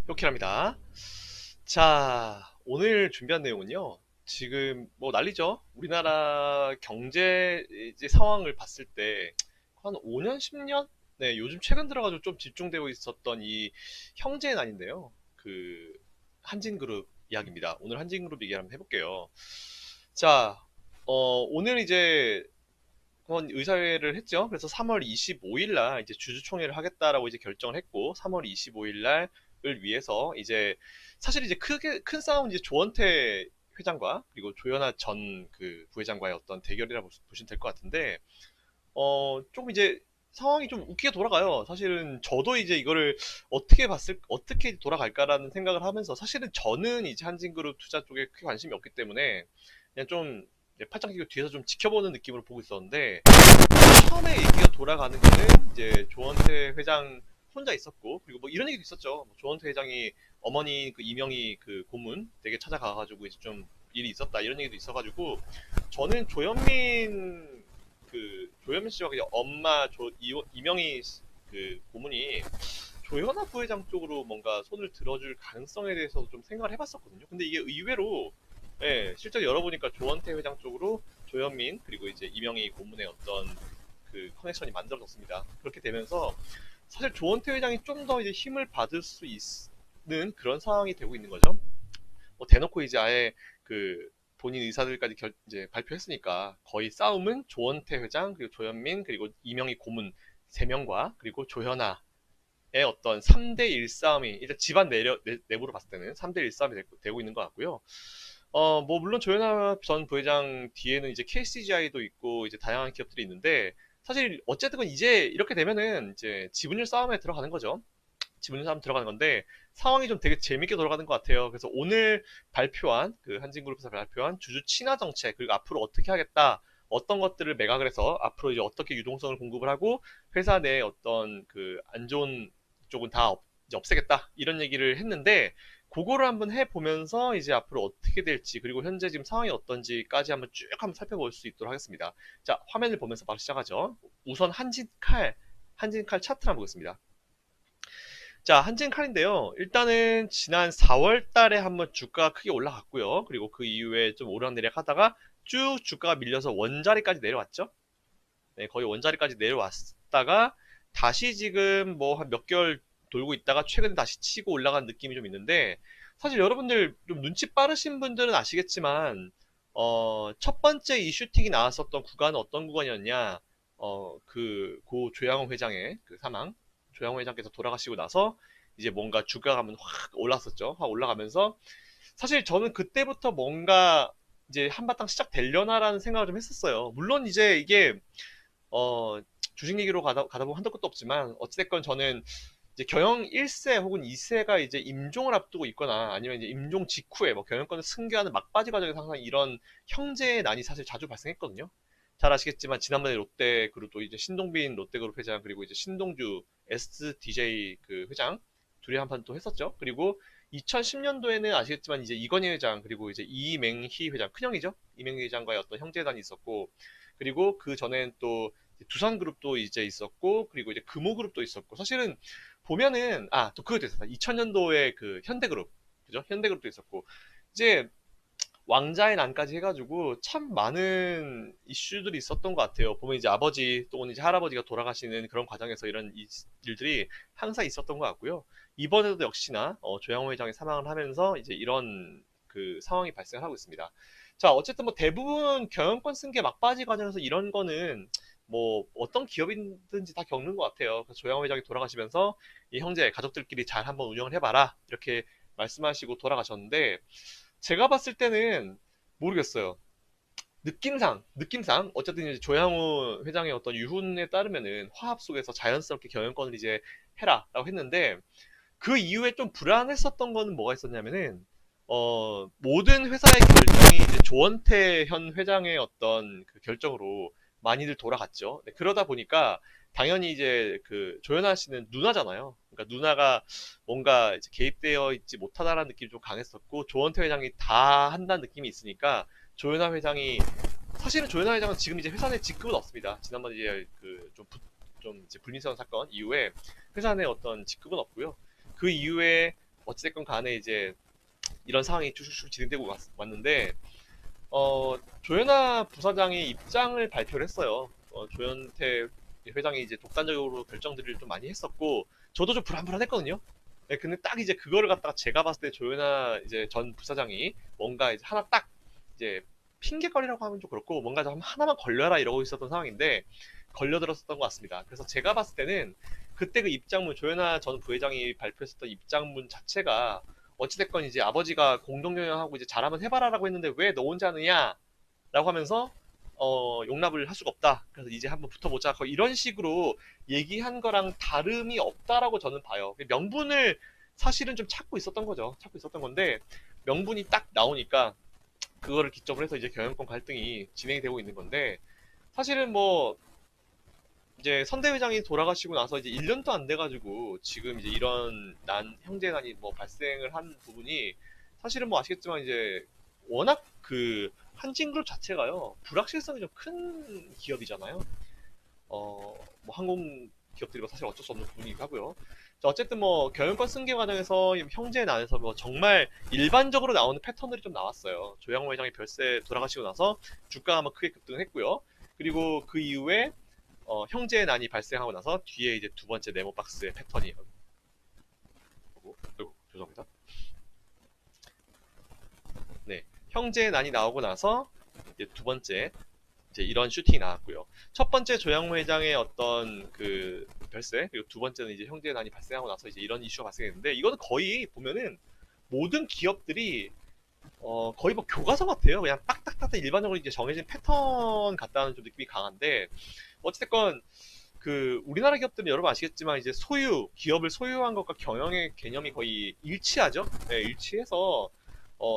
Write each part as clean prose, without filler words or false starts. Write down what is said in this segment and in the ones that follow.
효키랍니다. 자, 오늘 준비한 내용은요. 지금 뭐 난리죠. 우리나라 경제 이제 상황을 봤을 때 한 5년, 10년? 네, 요즘 최근 들어가지고 좀 집중되고 있었던 이 형제의 난인데요. 그 한진그룹 이야기입니다. 오늘 한진그룹 얘기 한번 해볼게요. 자, 오늘 이제 그건 의사회를 했죠. 그래서 3월 25일 날 이제 주주총회를 하겠다라고 이제 결정을 했고, 3월 25일 날을 위해서 이제 사실 이제 크게 큰 싸움은 이제 조원태 회장과 그리고 조현아 전 그 부회장과의 어떤 대결이라고 보시면 될 것 같은데, 조금 이제 상황이 좀 웃기게 돌아가요. 사실은 저도 이제 이거를 어떻게 돌아갈까라는 생각을 하면서, 사실은 저는 이제 한진그룹 투자 쪽에 크게 관심이 없기 때문에 그냥 좀 이제 팔짱 끼고 뒤에서 좀 지켜보는 느낌으로 보고 있었는데, 처음에 얘기가 돌아가는 거는 이제 조원태 회장 혼자 있었고, 그리고 뭐 이런 얘기도 있었죠. 뭐 조원태 회장이 어머니 그 이명희 그 고문 댁에 찾아가가지고 이제 좀 일이 있었다 이런 얘기도 있어가지고, 저는 조현민 씨와 그냥 엄마 이명희 그 고문이 조현아 부회장 쪽으로 뭔가 손을 들어줄 가능성에 대해서도 좀 생각을 해봤었거든요. 근데 이게 의외로, 예, 실제로 열어보니까 조원태 회장 쪽으로 조현민 그리고 이제 이명희 고문의 어떤 그 커넥션이 만들어졌습니다. 그렇게 되면서 사실 조원태 회장이 좀 더 이제 힘을 받을 수 있는 그런 상황이 되고 있는 거죠. 뭐 대놓고 이제 아예 그 본인 의사들까지 이제 발표했으니까 거의 싸움은 조원태 회장 그리고 조현민 그리고 이명희 고문 세 명과 그리고 조현아의 어떤 3대 1 싸움이 일단 집안 내부로 봤을 때는 3대 1 싸움이 되고 있는 것 같고요. 뭐 물론 조현아 전 부회장 뒤에는 이제 KCGI도 있고 이제 다양한 기업들이 있는데, 사실 어쨌든 이제 이렇게 되면은 이제 지분율 싸움에 들어가는 거죠. 지분율 싸움 들어가는 건데, 상황이 좀 되게 재밌게 돌아가는 것 같아요. 그래서 오늘 발표한 그 한진그룹에서 발표한 주주 친화 정책, 그리고 앞으로 어떻게 하겠다, 어떤 것들을 매각을 해서 앞으로 이제 어떻게 유동성을 공급을 하고 회사 내에 어떤 그 안 좋은 쪽은 다 이제 없애겠다 이런 얘기를 했는데, 그거를 한번 해보면서 이제 앞으로 어떻게 될지 그리고 현재 지금 상황이 어떤지까지 한번 쭉 한번 살펴볼 수 있도록 하겠습니다. 자, 화면을 보면서 바로 시작하죠. 우선 한진칼 차트를 한번 보겠습니다. 자, 한진칼인데요. 일단은 지난 4월 달에 한번 주가가 크게 올라갔고요. 그리고 그 이후에 좀 오르락내리락 하다가 쭉 주가가 밀려서 원자리까지 내려왔죠. 네, 거의 원자리까지 내려왔다가 다시 지금 뭐 한 몇 개월 돌고 있다가 최근에 다시 치고 올라간 느낌이 좀 있는데, 사실 여러분들 좀 눈치 빠르신 분들은 아시겠지만, 첫 번째 이슈틱이 나왔었던 구간은 어떤 구간이었냐? 고 조양호 회장의 그 사망, 조양호 회장께서 돌아가시고 나서 이제 뭔가 주가가 한번 확 올랐었죠. 확 올라가면서 사실 저는 그때부터 뭔가 이제 한바탕 시작되려나라는 생각을 좀 했었어요. 물론 이제 이게 어, 주식 얘기로 가다 보면 한도 끝도 없지만, 어찌됐건 저는 이제 경영 1세 혹은 2세가 이제 임종을 앞두고 있거나 아니면 이제 임종 직후에 뭐 경영권을 승계하는 막바지 과정에서 항상 이런 형제의 난이 사실 자주 발생했거든요. 잘 아시겠지만 지난번에 롯데그룹도 이제 신동빈 롯데그룹 회장 그리고 이제 신동주 SDJ 그 회장 둘이 한판 또 했었죠. 그리고 2010년도에는 아시겠지만 이제 이건희 회장 그리고 이제 이맹희 회장, 큰형이죠. 이맹희 회장과의 어떤 형제단이 있었고, 그리고 그 전엔 또 두산그룹도 이제 있었고, 그리고 이제 금호그룹도 있었고, 사실은 보면은 또 그것도 있었다. 2000년도에 그 현대그룹, 그죠? 현대그룹도 있었고, 이제 왕자의 난까지 해가지고 참 많은 이슈들이 있었던 것 같아요. 보면 이제 아버지 또는 이제 할아버지가 돌아가시는 그런 과정에서 이런 일들이 항상 있었던 것 같고요. 이번에도 역시나 조양호 회장이 사망을 하면서 이제 이런 그 상황이 발생을 하고 있습니다. 자, 어쨌든 뭐 대부분 경영권 승계 막바지 과정에서 이런 거는 뭐 어떤 기업이든지 다 겪는 것 같아요. 그래서 조양호 회장이 돌아가시면서 이 형제 가족들끼리 잘 한번 운영을 해봐라 이렇게 말씀하시고 돌아가셨는데, 제가 봤을 때는 모르겠어요. 느낌상 어쨌든 이제 조양호 회장의 어떤 유훈에 따르면은 화합 속에서 자연스럽게 경영권을 이제 해라라고 했는데, 그 이후에 좀 불안했었던 거는 뭐가 있었냐면은, 모든 회사의 결정이 이제 조원태 현 회장의 어떤 그 결정으로 많이들 돌아갔죠. 네, 그러다 보니까 당연히 이제 그 조연아 씨는 누나잖아요. 그러니까 누나가 뭔가 이제 개입되어 있지 못하다라는 느낌이 좀 강했었고, 조원태 회장이 다 한다는 느낌이 있으니까 조연아 회장이, 사실은 조연아 회장은 지금 이제 회사 내 직급은 없습니다. 지난번에 이제 그 좀 이제 불미스러운 사건 이후에 회사 내 어떤 직급은 없고요. 그 이후에 어찌됐건 간에 이제 이런 상황이 쭉쭉쭉 진행되고 왔는데 조현아 부사장이 입장을 발표를 했어요. 조현태 회장이 이제 독단적으로 결정들을 좀 많이 했었고 저도 좀 불안불안했거든요. 네, 근데 딱 이제 그거를 갖다가 제가 봤을 때 조현아 이제 전 부사장이 뭔가 이제 하나 딱 이제 핑계거리라고 하면 좀 그렇고 뭔가 좀 하나만 걸려라 이러고 있었던 상황인데 걸려들었었던 것 같습니다. 그래서 제가 봤을 때는 그때 그 입장문 조현아 전 부회장이 발표했었던 입장문 자체가 어찌됐건 이제 아버지가 공동경영하고 이제 잘 한번 해봐라라고 했는데 왜 너 혼자 하느냐라고 하면서 용납을 할 수가 없다. 그래서 이제 한번 붙어보자. 거의 이런 식으로 얘기한 거랑 다름이 없다라고 저는 봐요. 명분을 사실은 좀 찾고 있었던 거죠. 찾고 있었던 건데 명분이 딱 나오니까 그거를 기점으로 해서 이제 경영권 갈등이 진행이 되고 있는 건데 사실은 뭐 이제 선대 회장이 돌아가시고 나서 이제 1년도 안 돼가지고 지금 이제 이런 형제난이 뭐 발생을 한 부분이 사실은 뭐 아시겠지만 이제 워낙 그 한진그룹 자체가요 불확실성이 좀 큰 기업이잖아요. 뭐 항공 기업들이 뭐 사실 어쩔 수 없는 부분이기도 하고요. 자, 어쨌든 뭐 경영권 승계 과정에서 형제난에서 뭐 정말 일반적으로 나오는 패턴들이 좀 나왔어요. 조양호 회장이 별세 돌아가시고 나서 주가가 막 크게 급등했고요. 그리고 그 이후에 형제의 난이 발생하고 나서 뒤에 이제 두 번째 네모 박스의 패턴이 아이고, 죄송합니다. 네, 형제의 난이 나오고 나서 이제 두 번째 이제 이런 슈팅이 나왔고요. 첫 번째 조양호 회장의 어떤 그 별세 그리고 두 번째는 이제 형제의 난이 발생하고 나서 이제 이런 이슈가 발생했는데 이거는 거의 보면은 모든 기업들이 거의 뭐 교과서 같아요. 그냥 딱딱딱딱 일반적으로 이제 정해진 패턴 같다는 좀 느낌이 강한데 어쨌든 그 우리나라 기업들은 여러분 아시겠지만 이제 기업을 소유한 것과 경영의 개념이 거의 일치하죠. 네, 일치해서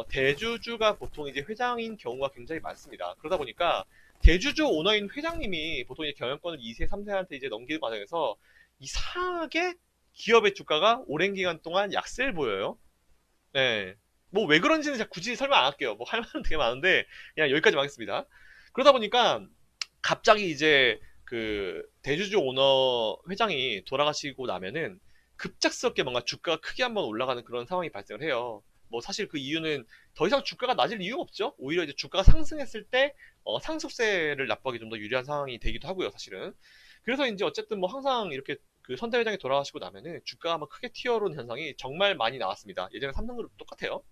대주주가 보통 이제 회장인 경우가 굉장히 많습니다. 그러다 보니까 대주주 오너인 회장님이 보통 이제 경영권을 2세, 3세한테 이제 넘기는 과정에서 이상하게 기업의 주가가 오랜 기간 동안 약세를 보여요. 네. 뭐 왜 그런지는 제가 굳이 설명 안 할게요. 뭐 할 말은 되게 많은데 그냥 여기까지 하겠습니다. 그러다 보니까 갑자기 이제 그 대주주 오너 회장이 돌아가시고 나면은 급작스럽게 뭔가 주가가 크게 한번 올라가는 그런 상황이 발생을 해요. 뭐 사실 그 이유는 더 이상 주가가 낮을 이유가 없죠. 오히려 이제 주가가 상승했을 때 상속세를 납부하기 좀 더 유리한 상황이 되기도 하고요, 사실은. 그래서 이제 어쨌든 뭐 항상 이렇게 그 선대 회장이 돌아가시고 나면은 주가가 한번 크게 튀어오르는 현상이 정말 많이 나왔습니다. 예전에 삼성그룹 똑같아요.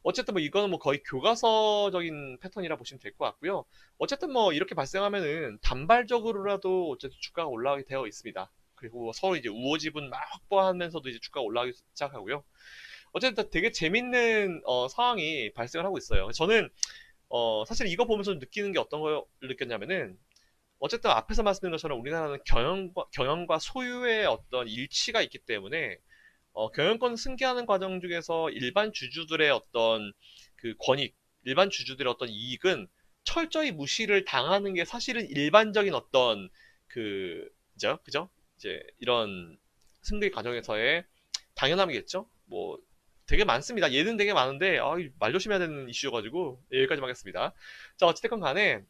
어쨌든 뭐 이거는 뭐 거의 교과서적인 패턴이라 보시면 될 것 같고요. 어쨌든 뭐 이렇게 발생하면은 단발적으로라도 어쨌든 주가가 올라가게 되어 있습니다. 그리고 서로 이제 우호지분 막 확보하면서도 이제 주가가 올라가기 시작하고요. 어쨌든 되게 재밌는 상황이 발생을 하고 있어요. 저는 사실 이거 보면서 느끼는 게 어떤 걸 느꼈냐면은 어쨌든 앞에서 말씀드린 것처럼 우리나라는 경영과 소유의 어떤 일치가 있기 때문에 경영권 승계하는 과정 중에서 일반 주주들의 어떤 그 권익, 일반 주주들의 어떤 이익은 철저히 무시를 당하는 게 사실은 일반적인 어떤 그죠? 이제 이런 승계 과정에서의 당연함이겠죠? 뭐 되게 많습니다. 예는 되게 많은데 말 조심해야 되는 이슈여가지고 여기까지 하겠습니다. 자, 어찌됐건 간에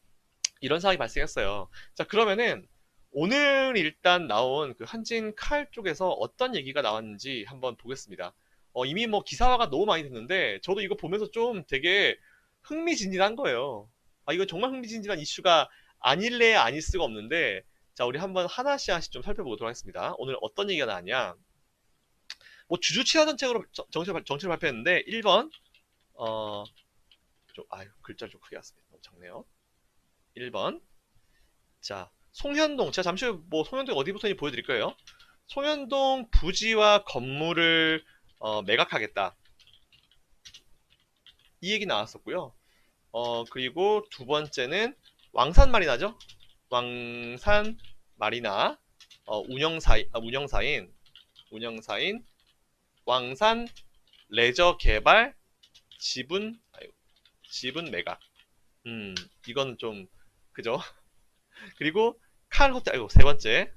이런 상황이 발생했어요. 자, 그러면은 오늘 일단 나온 그 한진 칼 쪽에서 어떤 얘기가 나왔는지 한번 보겠습니다. 이미 뭐 기사화가 너무 많이 됐는데 저도 이거 보면서 좀 되게 흥미진진한 거예요. 이거 정말 흥미진진한 이슈가 아닐래야 아닐 수가 없는데 자, 우리 한번 하나씩 하나씩 좀 살펴보도록 하겠습니다. 오늘 어떤 얘기가 나왔냐? 뭐 주주 친화 정책으로 정책을 발표했는데 1번 글자를 좀 크게 왔습니다. 너무 작네요. 1번 자, 송현동. 제가 잠시 후 뭐 송현동 어디부터인지 보여드릴 거예요. 송현동 부지와 건물을 매각하겠다. 이 얘기 나왔었고요. 그리고 두 번째는 왕산 마리나죠. 왕산 마리나 운영사인 왕산 레저 개발 지분 매각. 이건 좀 그죠? 그리고 칼 호텔, 세 번째.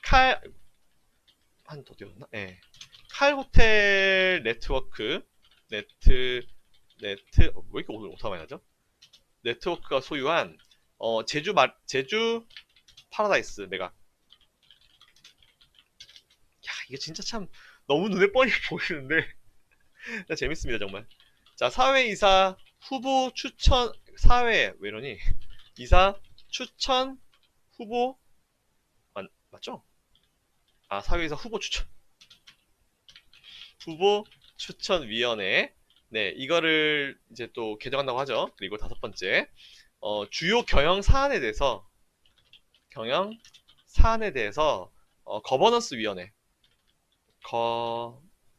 한 더 띄웠나? 예. 칼 호텔 네트워크, 왜 이렇게 오늘 오타가 많이 나죠? 네트워크가 소유한, 제주 파라다이스 매각. 야, 이게 진짜 참 너무 눈에 뻔히 보이는데 재밌습니다 정말. 자, 사회이사 후보 추천. 사회 왜 이러니? 이사 추천 후보 맞죠? 아, 사회이사 후보 추천위원회. 네, 이거를 이제 또 개정한다고 하죠. 그리고 다섯 번째, 주요 경영 사안에 대해서 거버넌스 위원회,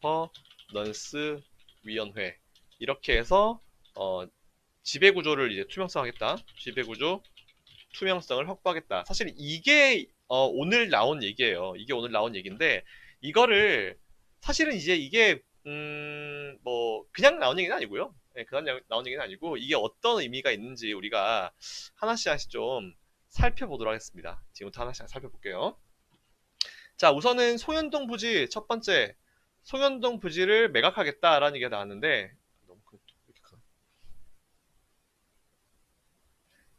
거버넌스 위원회 이렇게 해서 지배 구조를 이제 투명성하겠다. 지배 구조 투명성을 확보하겠다. 사실 이게 오늘 나온 얘기예요. 이게 오늘 나온 얘기인데 이거를 사실은 이제 이게 뭐 그냥 나온 얘기는 아니고요. 네, 그냥 나온 얘기는 아니고 이게 어떤 의미가 있는지 우리가 하나씩 하나씩 좀 살펴보도록 하겠습니다. 지금부터 하나씩 살펴볼게요. 자, 우선은 송현동 부지 첫 번째, 송현동 부지를 매각하겠다라는 얘기가 나왔는데 너무 이렇게 크나?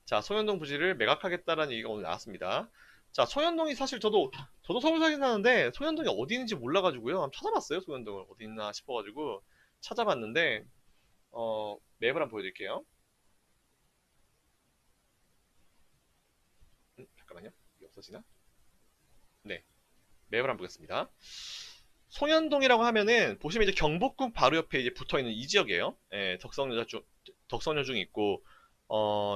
자, 송현동 부지를 매각하겠다라는 얘기가 오늘 나왔습니다. 자, 송현동이 사실 저도 서울 살긴 사는데 송현동이 어디 있는지 몰라가지고요. 한번 찾아봤어요. 송현동을 어디 있나 싶어가지고 찾아봤는데 맵을 한번 보여드릴게요. 잠깐만요. 이게 없어지나? 네, 맵을 한번 보겠습니다. 송현동이라고 하면은 보시면 이제 경복궁 바로 옆에 이제 붙어 있는 이 지역이에요. 예, 덕성여중 있고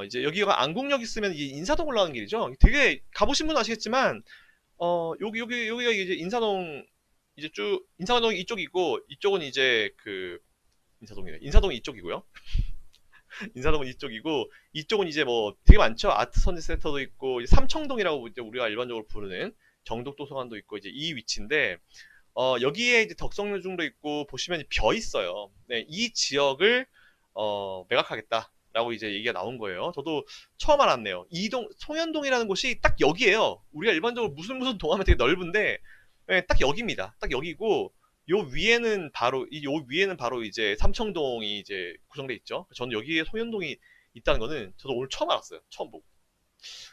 이제 여기가 안국역 있으면 이제 인사동 올라가는 길이죠. 되게 가보신 분은 아시겠지만 여기가 이제 인사동 이제 쭉 인사동 이쪽이고 이쪽은 이제 그 인사동이 이쪽이고요. 인사동은 이쪽이고 이쪽은 이제 뭐 되게 많죠. 아트 선지 센터도 있고 삼청동이라고 이제 우리가 일반적으로 부르는 정독도서관도 있고 이제 이 위치인데 여기에 이제 덕성여중도 있고 보시면 벼 있어요. 네, 이 지역을 매각하겠다라고 이제 얘기가 나온 거예요. 저도 처음 알았네요. 송현동이라는 곳이 딱 여기에요. 우리가 일반적으로 무슨 동하면 되게 넓은데 네, 딱 여기입니다. 딱 여기고 요 위에는 바로 이제 삼청동이 이제 구성돼 있죠. 저는 여기에 송현동이 있다는 거는 저도 오늘 처음 알았어요. 처음 보고.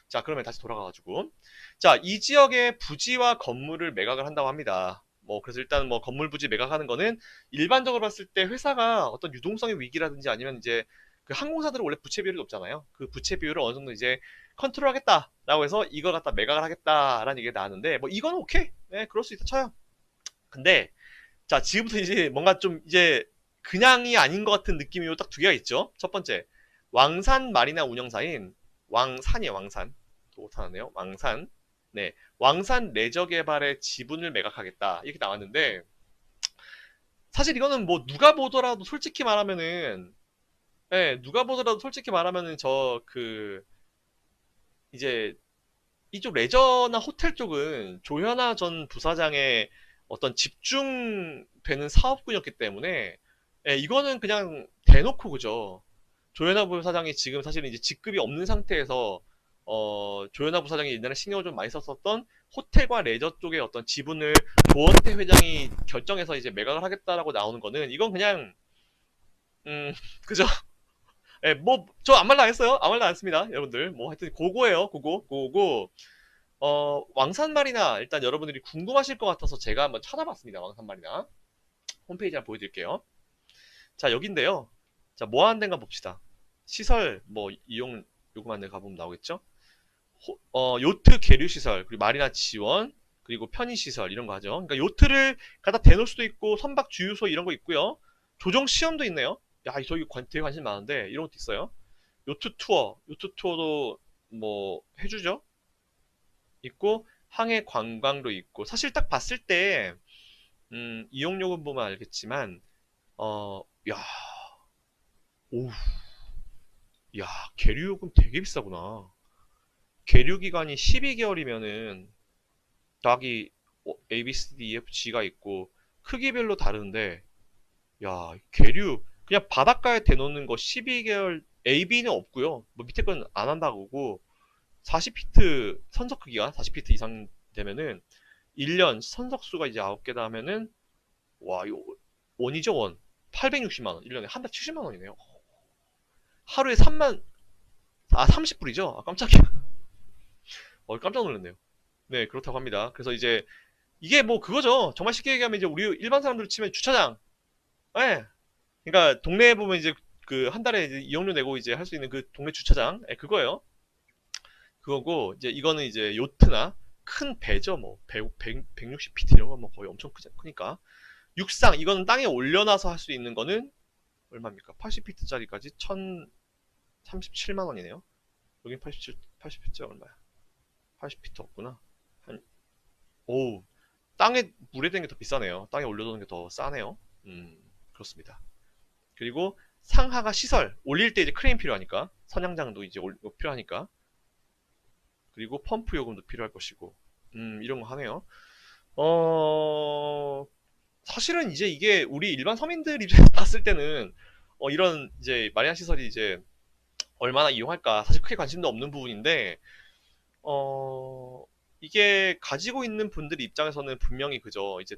자, 그러면 다시 돌아가가지고 자, 이 지역의 부지와 건물을 매각을 한다고 합니다. 뭐 그래서 일단 뭐 건물 부지 매각하는 거는 일반적으로 봤을 때 회사가 어떤 유동성의 위기라든지 아니면 이제 그 항공사들은 원래 부채 비율이 높잖아요. 그 부채 비율을 어느 정도 이제 컨트롤하겠다라고 해서 이걸 갖다 매각을 하겠다라는 얘기가 나왔는데 뭐 이거는 오케이, 네, 그럴 수 있다 쳐요. 근데 자, 지금부터 이제 뭔가 좀 이제 그냥이 아닌 것 같은 느낌이 딱 두 개가 있죠. 첫 번째, 왕산 마리나 운영사인 왕산이에요. 왕산. 또 못하네요. 왕산. 네, 왕산 레저 개발의 지분을 매각하겠다 이렇게 나왔는데 사실 이거는 뭐 누가 보더라도 솔직히 말하면은 누가 보더라도 솔직히 말하면은 저 그 이제 이쪽 레저나 호텔 쪽은 조현아 전 부사장의 어떤 집중되는 사업군이었기 때문에 이거는 그냥 대놓고 그죠. 조현아 부사장이 지금 사실은 이제 직급이 없는 상태에서 조현아 부사장이 옛날에 신경을 좀 많이 썼었던 호텔과 레저 쪽의 어떤 지분을 조원태 회장이 결정해서 이제 매각을 하겠다라고 나오는 거는 이건 그냥 그죠. 뭐 저 아무 말도 안 했어요. 아무 말도 안 했습니다. 여러분들 뭐 하여튼 고거예요. 고거. 왕산마리나 일단 여러분들이 궁금하실 것 같아서 제가 한번 찾아봤습니다. 왕산마리나 홈페이지 한번 보여드릴게요. 자, 여긴데요. 자, 뭐 하는 데인가 봅시다. 시설 뭐 이용 요금하는 데 가보면 나오겠죠. 요트 계류 시설, 그리고 마리나 지원, 그리고 편의 시설 이런 거 하죠. 그러니까 요트를 갖다 대놓을 수도 있고 선박 주유소 이런 거 있고요. 조정 시험도 있네요. 야, 저기 되게 관심 많은데 이런 것도 있어요. 요트 투어도 뭐 해주죠. 있고 항해 관광도 있고 사실 딱 봤을 때 이용요금 보면 알겠지만 야, 오, 야, 계류요금 되게 비싸구나. 계류 기간이 12개월이면은 더하기 A, B, C, D, E, F, G가 있고 크기별로 다른데 야, 계류 그냥 바닷가에 대놓는 거 12개월 A, B는 없고요. 뭐 밑에 건 안 한다고 40피트 선석 크기가 40피트 이상 되면은 1년 선석수가 이제 9개다 하면은 와, 이거 원이죠, 원. 860만 원. 1년에 한 달 70만 원이네요. 하루에 30불이죠? 아, 깜짝이야. 깜짝 놀랐네요. 네, 그렇다고 합니다. 그래서 이제 이게 뭐 그거죠. 정말 쉽게 얘기하면 이제 우리 일반 사람들 치면 주차장. 예. 그러니까 동네에 보면 이제 그 한 달에 이제 이용료 내고 이제 할 수 있는 그 동네 주차장. 예, 그거예요. 그거고 이제 이거는 이제 요트나 큰 배죠. 뭐 160피트 이런 거 뭐 거의 엄청 크니까. 육상 이거는 땅에 올려놔서 할 수 있는 거는 얼마입니까? 80피트짜리까지 1,037만 원이네요. 여긴 80피트 얼마야? 80피트 없구나. 한, 오, 땅에 물에 대는 게 더 비싸네요. 땅에 올려두는 게 더 싸네요. 그렇습니다. 그리고 상하가 시설 올릴 때 이제 크레인 필요하니까 선양장도 이제 필요하니까 그리고 펌프 요금도 필요할 것이고 이런 거 하네요. 어 사실은 이제 이게 우리 일반 서민들 입장에서 봤을 때는 이런 이제 마리나 시설이 이제 얼마나 이용할까 사실 크게 관심도 없는 부분인데 어, 이게 가지고 있는 분들 입장에서는 분명히 그죠. 이제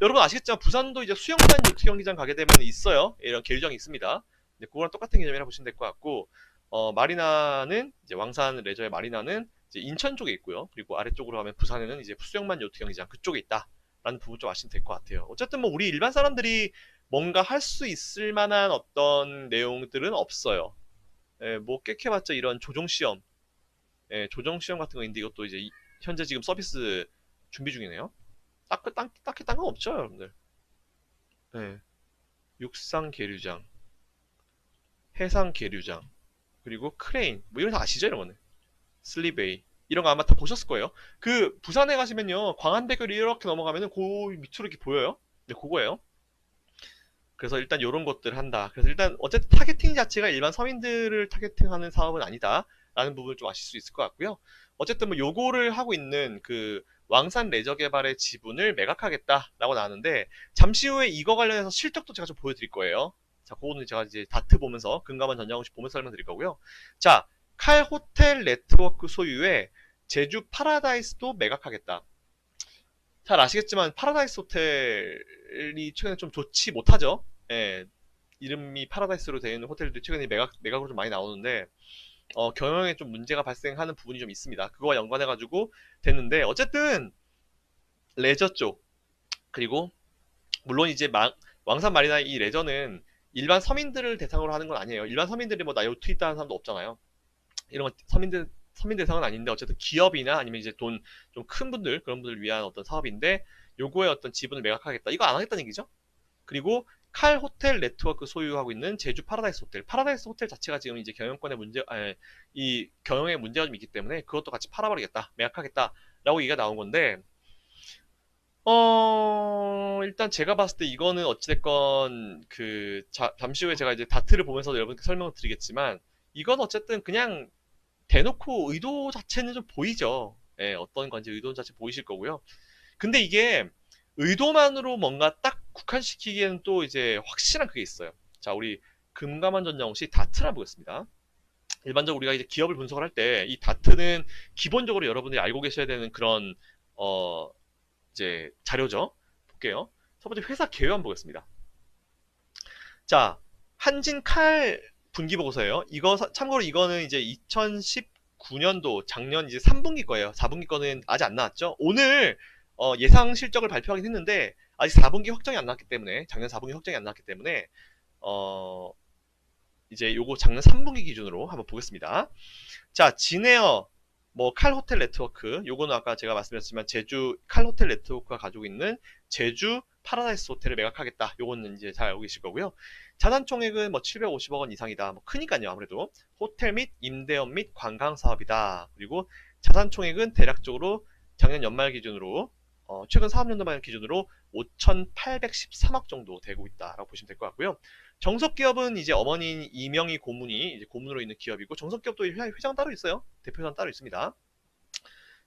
여러분 아시겠지만 부산도 이제 수영만 요트 경기장 가게 되면 있어요. 이런 계류장이 있습니다. 근데 그거랑 똑같은 개념이라고 보시면 될 것 같고, 마리나는 이제 왕산 레저의 마리나는 이제 인천 쪽에 있고요. 그리고 아래쪽으로 가면 부산에는 이제 수영만 요트 경기장 그쪽에 있다라는 부분 좀 아시면 될 것 같아요. 어쨌든 뭐 우리 일반 사람들이 뭔가 할 수 있을 만한 어떤 내용들은 없어요. 예, 뭐 깨켜봤자 이런 조종 시험 예, 조정 시험 같은 거 있는데 이것도 이제 현재 지금 서비스 준비 중이네요. 딱히 딴 건 없죠, 여러분들. 네. 육상 계류장, 해상 계류장, 그리고 크레인, 뭐 이런 거 아시죠, 이런 거는. 슬리베이. 이런 거 아마 다 보셨을 거예요. 그 부산에 가시면요, 광안대교를 이렇게 넘어가면은 그 밑으로 이렇게 보여요. 네, 그거예요. 그래서 일단 이런 것들 한다. 그래서 일단 어쨌든 타겟팅 자체가 일반 서민들을 타겟팅하는 사업은 아니다라는 부분을 좀 아실 수 있을 것 같고요. 어쨌든 뭐 요거를 하고 있는 그 왕산 레저 개발의 지분을 매각하겠다라고 나왔는데 잠시 후에 이거 관련해서 실적도 제가 좀 보여드릴 거예요. 자, 그거는 제가 이제 다트 보면서 금감원 전자공시 보면서 설명드릴 거고요. 자, 칼 호텔 네트워크 소유의 제주 파라다이스도 매각하겠다. 잘 아시겠지만 파라다이스 호텔이 최근에 좀 좋지 못하죠. 예, 이름이 파라다이스로 되어 있는 호텔들이 최근에 매각으로 좀 많이 나오는데 경영에 좀 문제가 발생하는 부분이 좀 있습니다. 그거와 연관해가지고 됐는데 어쨌든 레저 쪽 그리고 물론 이제 왕산 마리나 이 레저는 일반 서민들을 대상으로 하는 건 아니에요. 일반 서민들이 뭐 나 요트 있다는 사람도 없잖아요. 이런 건 서민 대상은 아닌데 어쨌든 기업이나 아니면 이제 돈 좀 큰 분들 그런 분들을 위한 어떤 사업인데 요거에 어떤 지분을 매각하겠다. 이거 안 하겠다는 얘기죠. 그리고 칼 호텔 네트워크 소유하고 있는 제주 파라다이스 호텔. 파라다이스 호텔 자체가 지금 이제 경영권에 이 경영에 문제가 좀 있기 때문에 그것도 같이 팔아버리겠다, 매각하겠다라고 얘기가 나온 건데, 일단 제가 봤을 때 이거는 어찌됐건 잠시 후에 제가 이제 다트를 보면서 여러분께 설명을 드리겠지만, 이건 어쨌든 그냥 대놓고 의도 자체는 좀 보이죠. 예, 어떤 건지 의도 자체 보이실 거고요. 근데 이게 의도만으로 뭔가 딱 국한시키기에는 또 이제 확실한 그게 있어요. 자, 우리 금감원 전자공시 다트를 보겠습니다. 일반적으로 우리가 이제 기업을 분석을 할 때 이 다트는 기본적으로 여러분들이 알고 계셔야 되는 그런 어 이제 자료죠. 볼게요. 첫 번째 회사 개요한 보겠습니다. 자, 한진 칼 분기 보고서예요. 참고로 이거는 이제 2019년도 작년 이제 3분기 거예요. 4분기 거는 아직 안 나왔죠. 오늘 예상 실적을 발표하긴 했는데 아직 4분기 확정이 안 나왔기 때문에 작년 4분기 확정이 안 나왔기 때문에 어 이제 요거 작년 3분기 기준으로 한번 보겠습니다. 자, 진에어 뭐 칼 호텔 네트워크 요거는 아까 제가 말씀드렸지만 제주 칼 호텔 네트워크가 가지고 있는 제주 파라다이스 호텔을 매각하겠다. 요거는 이제 잘 알고 계실 거고요. 자산 총액은 뭐 750억 원 이상이다. 뭐 크니까요. 아무래도 호텔 및 임대업 및 관광 사업이다. 그리고 자산 총액은 대략적으로 작년 연말 기준으로 최근 사업연도만 기준으로 5,813억 정도 되고 있다라고 보시면 될 것 같고요. 정석기업은 이제 어머니인 이명희 고문이 이제 고문으로 있는 기업이고 정석기업도 회장 따로 있어요. 대표단 따로 있습니다.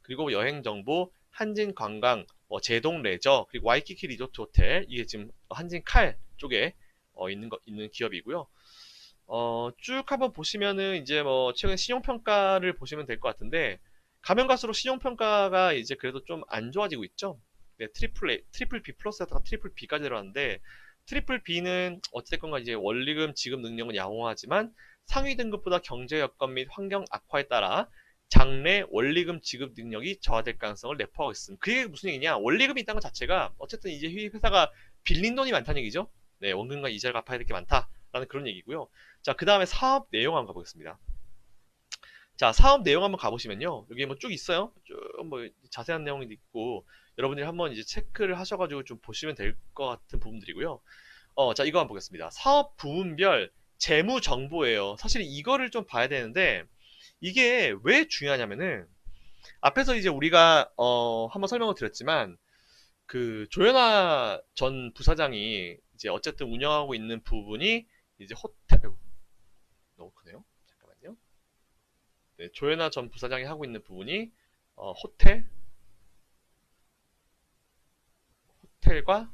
그리고 여행정보, 한진관광, 제동 레저, 그리고 와이키키 리조트 호텔 이게 지금 한진 칼 쪽에 있는 기업이고요. 쭉 한번 보시면은 이제 뭐 최근 신용평가를 보시면 될 것 같은데 가면 갈수록 신용평가가 이제 그래도 좀 안 좋아지고 있죠. 네, 트리플 B 플러스였다가 트리플 B까지 내려왔는데 트리플 B는 어찌됐건 이제 원리금 지급 능력은 양호하지만 상위 등급보다 경제 여건 및 환경 악화에 따라 장래 원리금 지급 능력이 저하될 가능성을 내포하고 있음. 그게 무슨 얘기냐? 원리금이 있다는 것 자체가 어쨌든 이제 회사가 빌린 돈이 많다는 얘기죠. 네, 원금과 이자를 갚아야 될 게 많다라는 그런 얘기고요. 자, 그 다음에 사업 내용 한번 가보겠습니다. 자, 사업 내용 한번 가보시면요. 여기 뭐 쭉 있어요. 쭉 뭐 자세한 내용이 있고 여러분들이 한번 이제 체크를 하셔가지고 좀 보시면 될 것 같은 부분들이고요. 자, 이거 한번 보겠습니다. 사업 부문별 재무 정보예요. 사실 이거를 좀 봐야 되는데 이게 왜 중요하냐면은 앞에서 이제 우리가 한번 설명을 드렸지만 그 조현아 전 부사장이 이제 어쨌든 운영하고 있는 부분이 이제 호텔 아이고, 너무 크네요. 잠깐만요. 네, 조현아 전 부사장이 하고 있는 부분이 호텔과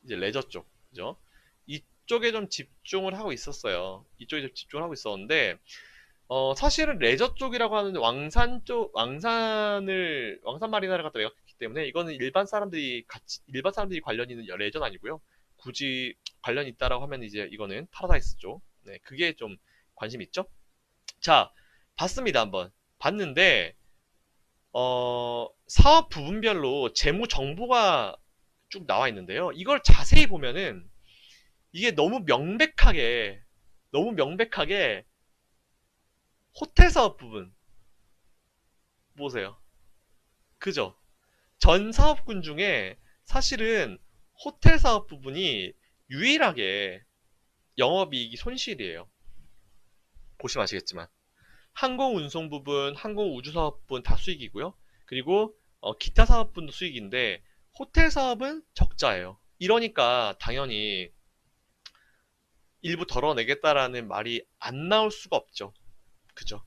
이제 레저 쪽, 그죠? 이쪽에 좀 집중을 하고 있었어요. 이쪽에 좀 집중을 하고 있었는데 사실은 레저 쪽이라고 하는 왕산 마리나를 갖다 매각했기 때문에 이거는 일반 사람들이 관련 있는 레저는 아니고요. 굳이 관련 있다라고 하면 이제 이거는 파라다이스 쪽. 네, 그게 좀 관심 있죠? 자, 봤습니다, 한번. 봤는데, 사업 부분별로 재무 정보가 쭉 나와 있는데요. 이걸 자세히 보면은 이게 너무 명백하게 호텔 사업 부분 보세요. 그죠? 전 사업군 중에 사실은 호텔 사업 부분이 유일하게 영업이익이 손실이에요. 보시면 아시겠지만. 항공운송 부분, 항공우주 사업 부분 다 수익이고요. 그리고 기타 사업분도 수익인데 호텔 사업은 적자예요. 이러니까 당연히 일부 덜어내겠다라는 말이 안 나올 수가 없죠. 그죠?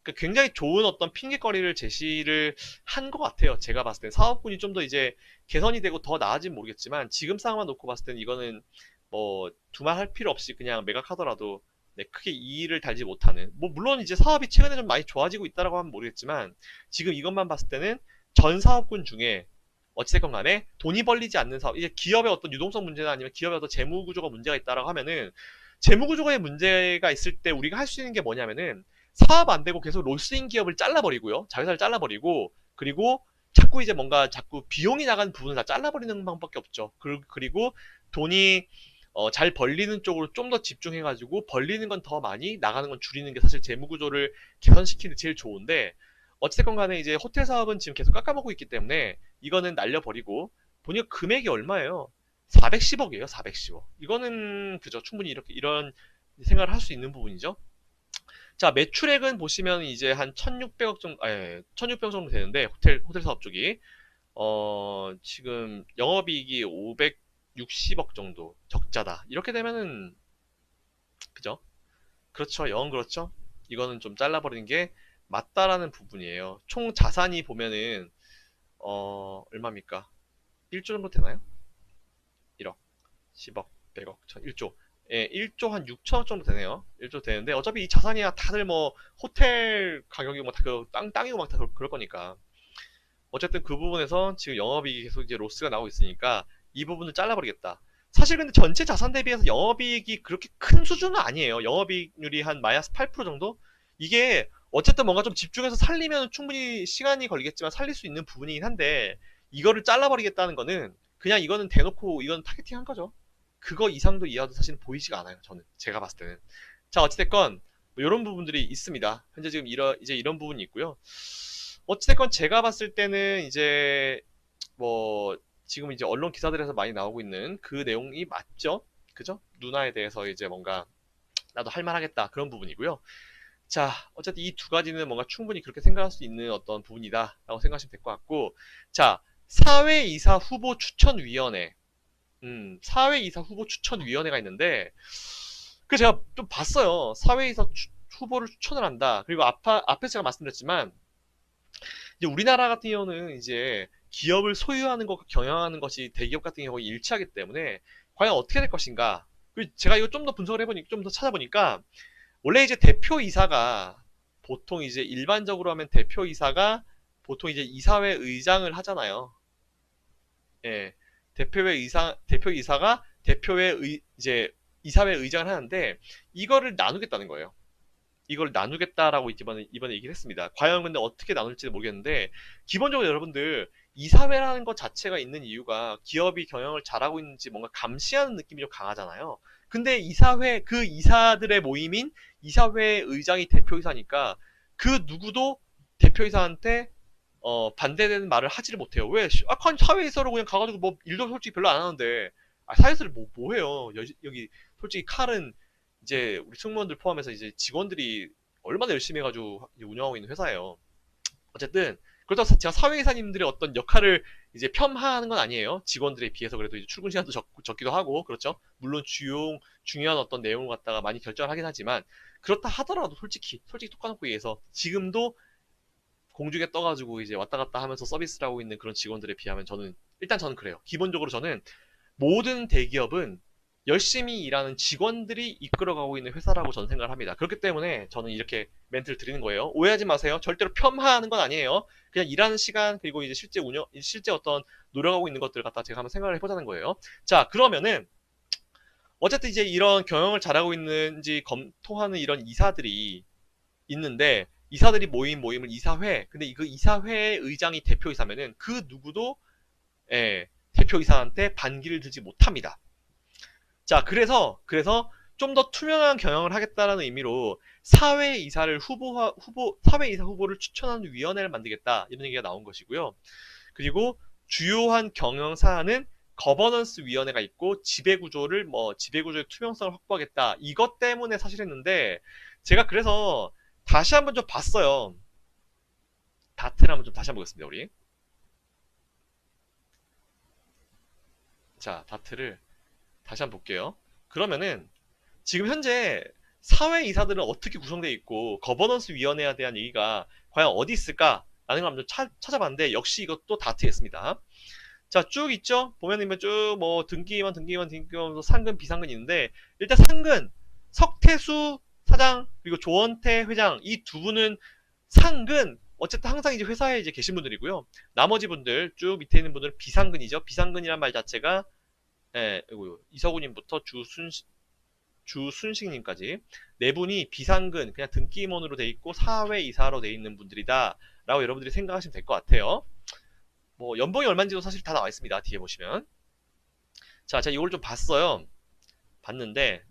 그러니까 굉장히 좋은 어떤 핑계거리를 제시를 한 것 같아요. 제가 봤을 땐 사업군이 좀 더 이제 개선이 되고 더 나아지면 모르겠지만 지금 상황만 놓고 봤을 때는 이거는 뭐 두말할 필요 없이 그냥 매각하더라도 네, 크게 이의를 달지 못하는 뭐 물론 이제 사업이 최근에 좀 많이 좋아지고 있다라고 하면 모르겠지만 지금 이것만 봤을 때는 전 사업군 중에 어찌됐건 간에 돈이 벌리지 않는 사업 이제 기업의 어떤 유동성 문제나 아니면 기업의 어떤 재무 구조가 문제가 있다라고 하면은 재무 구조에 문제가 있을 때 우리가 할 수 있는 게 뭐냐면은 사업 안 되고 계속 로스인 기업을 잘라버리고요. 자회사를 잘라버리고 그리고 자꾸 이제 뭔가 자꾸 비용이 나가는 부분을 다 잘라버리는 방법밖에 없죠. 그리고 돈이 잘 벌리는 쪽으로 좀 더 집중해가지고 벌리는 건 더 많이 나가는 건 줄이는 게 사실 재무 구조를 개선시키는 게 제일 좋은데 어찌됐건 간에 이제 호텔 사업은 지금 계속 깎아먹고 있기 때문에 이거는 날려버리고 보니까 금액이 얼마예요? 410억이에요. 410억. 이거는 그죠. 충분히 이렇게 이런 생각을 할 수 있는 부분이죠. 자, 매출액은 보시면 이제 한 1600억 정도, 1600억 정도 되는데, 호텔 사업 쪽이. 지금 영업이익이 560억 정도 적자다. 이렇게 되면은, 그죠? 그렇죠. 영 그렇죠. 이거는 좀 잘라버리는 게 맞다라는 부분이에요. 총 자산이 보면은, 얼마입니까? 1조 정도 되나요? 1억, 10억, 100억, 1조. 예, 1조 한 6천억 정도 되네요. 1조 되는데 어차피 이 자산이야 다들 뭐 호텔 가격이 뭐 다 땅이고 막 다 그럴 거니까 어쨌든 그 부분에서 지금 영업이익이 계속 이제 로스가 나오고 있으니까 이 부분을 잘라버리겠다. 사실 근데 전체 자산 대비해서 영업이익이 그렇게 큰 수준은 아니에요. 영업이익률이 한 마이너스 8% 정도? 이게 어쨌든 뭔가 좀 집중해서 살리면 충분히 시간이 걸리겠지만 살릴 수 있는 부분이긴 한데 이거를 잘라버리겠다는 거는 그냥 이거는 대놓고 이건 타겟팅 한 거죠. 그거 이상도 이하도 사실은 보이지가 않아요. 저는 제가 봤을 때는. 자 어찌됐건 뭐 이런 부분들이 있습니다. 현재 지금 이제 이런 부분이 있고요. 어찌됐건 제가 봤을 때는 이제 뭐 지금 이제 언론 기사들에서 많이 나오고 있는 그 내용이 맞죠? 그죠? 누나에 대해서 이제 뭔가 나도 할 만하겠다 그런 부분이고요. 자 어쨌든 이 두 가지는 뭔가 충분히 그렇게 생각할 수 있는 어떤 부분이다 라고 생각하시면 될 것 같고 자 사회이사 후보 추천위원회 사회이사 후보 추천위원회가 있는데 그 제가 좀 봤어요. 사회이사 후보를 추천을 한다. 그리고 앞에 제가 말씀드렸지만 이제 우리나라 같은 경우는 이제 기업을 소유하는 것과 경영하는 것이 대기업 같은 경우에 일치하기 때문에 과연 어떻게 될 것인가. 제가 이거 좀 더 분석을 해보니까 좀 더 찾아보니까 원래 이제 대표이사가 보통 이제 일반적으로 하면 대표이사가 보통 이제 이사회 의장을 하잖아요. 예. 대표이사가 이제 이사회 의장을 하는데 이거를 나누겠다는 거예요. 이걸 나누겠다라고 이번에 얘기를 했습니다. 과연 근데 어떻게 나눌지는 모르겠는데, 기본적으로 여러분들, 이사회라는 것 자체가 있는 이유가 기업이 경영을 잘하고 있는지 뭔가 감시하는 느낌이 좀 강하잖아요. 근데 이사회, 그 이사들의 모임인 이사회 의장이 대표이사니까 그 누구도 대표이사한테 반대되는 말을 하지를 못해요. 왜? 그냥 사회이사로 그냥 가가지고 뭐 일도 솔직히 별로 안 하는데, 사회이사를 뭐 해요? 여기 솔직히 칼은 이제 우리 승무원들 포함해서 이제 직원들이 얼마나 열심히 해가지고 이제 운영하고 있는 회사예요. 어쨌든 그렇다고 제가 사회이사님들의 어떤 역할을 이제 폄하하는 건 아니에요. 직원들에 비해서 그래도 이제 출근 시간도 적기도 하고 그렇죠. 물론 중요한 어떤 내용을 갖다가 많이 결정을 하긴 하지만, 그렇다 하더라도 솔직히 톡 까놓고 얘기해서 지금도 공중에 떠가지고 이제 왔다 갔다 하면서 서비스를 하고 있는 그런 직원들에 비하면, 저는 그래요. 기본적으로 저는 모든 대기업은 열심히 일하는 직원들이 이끌어가고 있는 회사라고 저는 생각을 합니다. 그렇기 때문에 저는 이렇게 멘트를 드리는 거예요. 오해하지 마세요. 절대로 폄하하는 건 아니에요. 그냥 일하는 시간, 그리고 이제 실제 어떤 노력하고 있는 것들을 갖다 제가 한번 생각을 해보자는 거예요. 자, 그러면은 어쨌든 이제 이런 경영을 잘하고 있는지 검토하는 이런 이사들이 있는데, 이사들이 모인 모임을 이사회. 근데 그 이사회 의장이 대표이사면은 그 누구도, 예, 대표이사한테 반기를 들지 못합니다. 자, 그래서 좀 더 투명한 경영을 하겠다라는 의미로 사회이사 후보를 추천하는 위원회를 만들겠다, 이런 얘기가 나온 것이고요. 그리고 주요한 경영 사안은 거버넌스 위원회가 있고, 지배구조의 투명성을 확보하겠다. 이것 때문에 사실 했는데, 제가 그래서 다시 한번 좀 봤어요. 다트를 한번 좀 다시 한번 보겠습니다, 우리. 자, 다트를 다시 한번 볼게요. 그러면은 지금 현재 사회이사들은 어떻게 구성되어 있고 거버넌스 위원회에 대한 얘기가 과연 어디 있을까라는 걸 한번 찾아봤는데, 역시 이것도 다트에 있습니다. 자, 쭉 있죠? 보면은 쭉 뭐 등기만 상근 비상근 있는데, 일단 상근 석태수 사장 그리고 조원태 회장, 이 두 분은 상근, 어쨌든 항상 이제 회사에 이제 계신 분들이고요. 나머지 분들 쭉 밑에 있는 분들은 비상근이죠. 비상근이란 말 자체가, 이서구님부터 주순식님까지 네 분이 비상근, 그냥 등기임원으로 돼 있고 사회이사로 돼 있는 분들이다 라고 여러분들이 생각하시면 될 것 같아요. 뭐 연봉이 얼마인지도 사실 다 나와 있습니다. 뒤에 보시면. 자, 제가 이걸 좀 봤어요. 봤는데,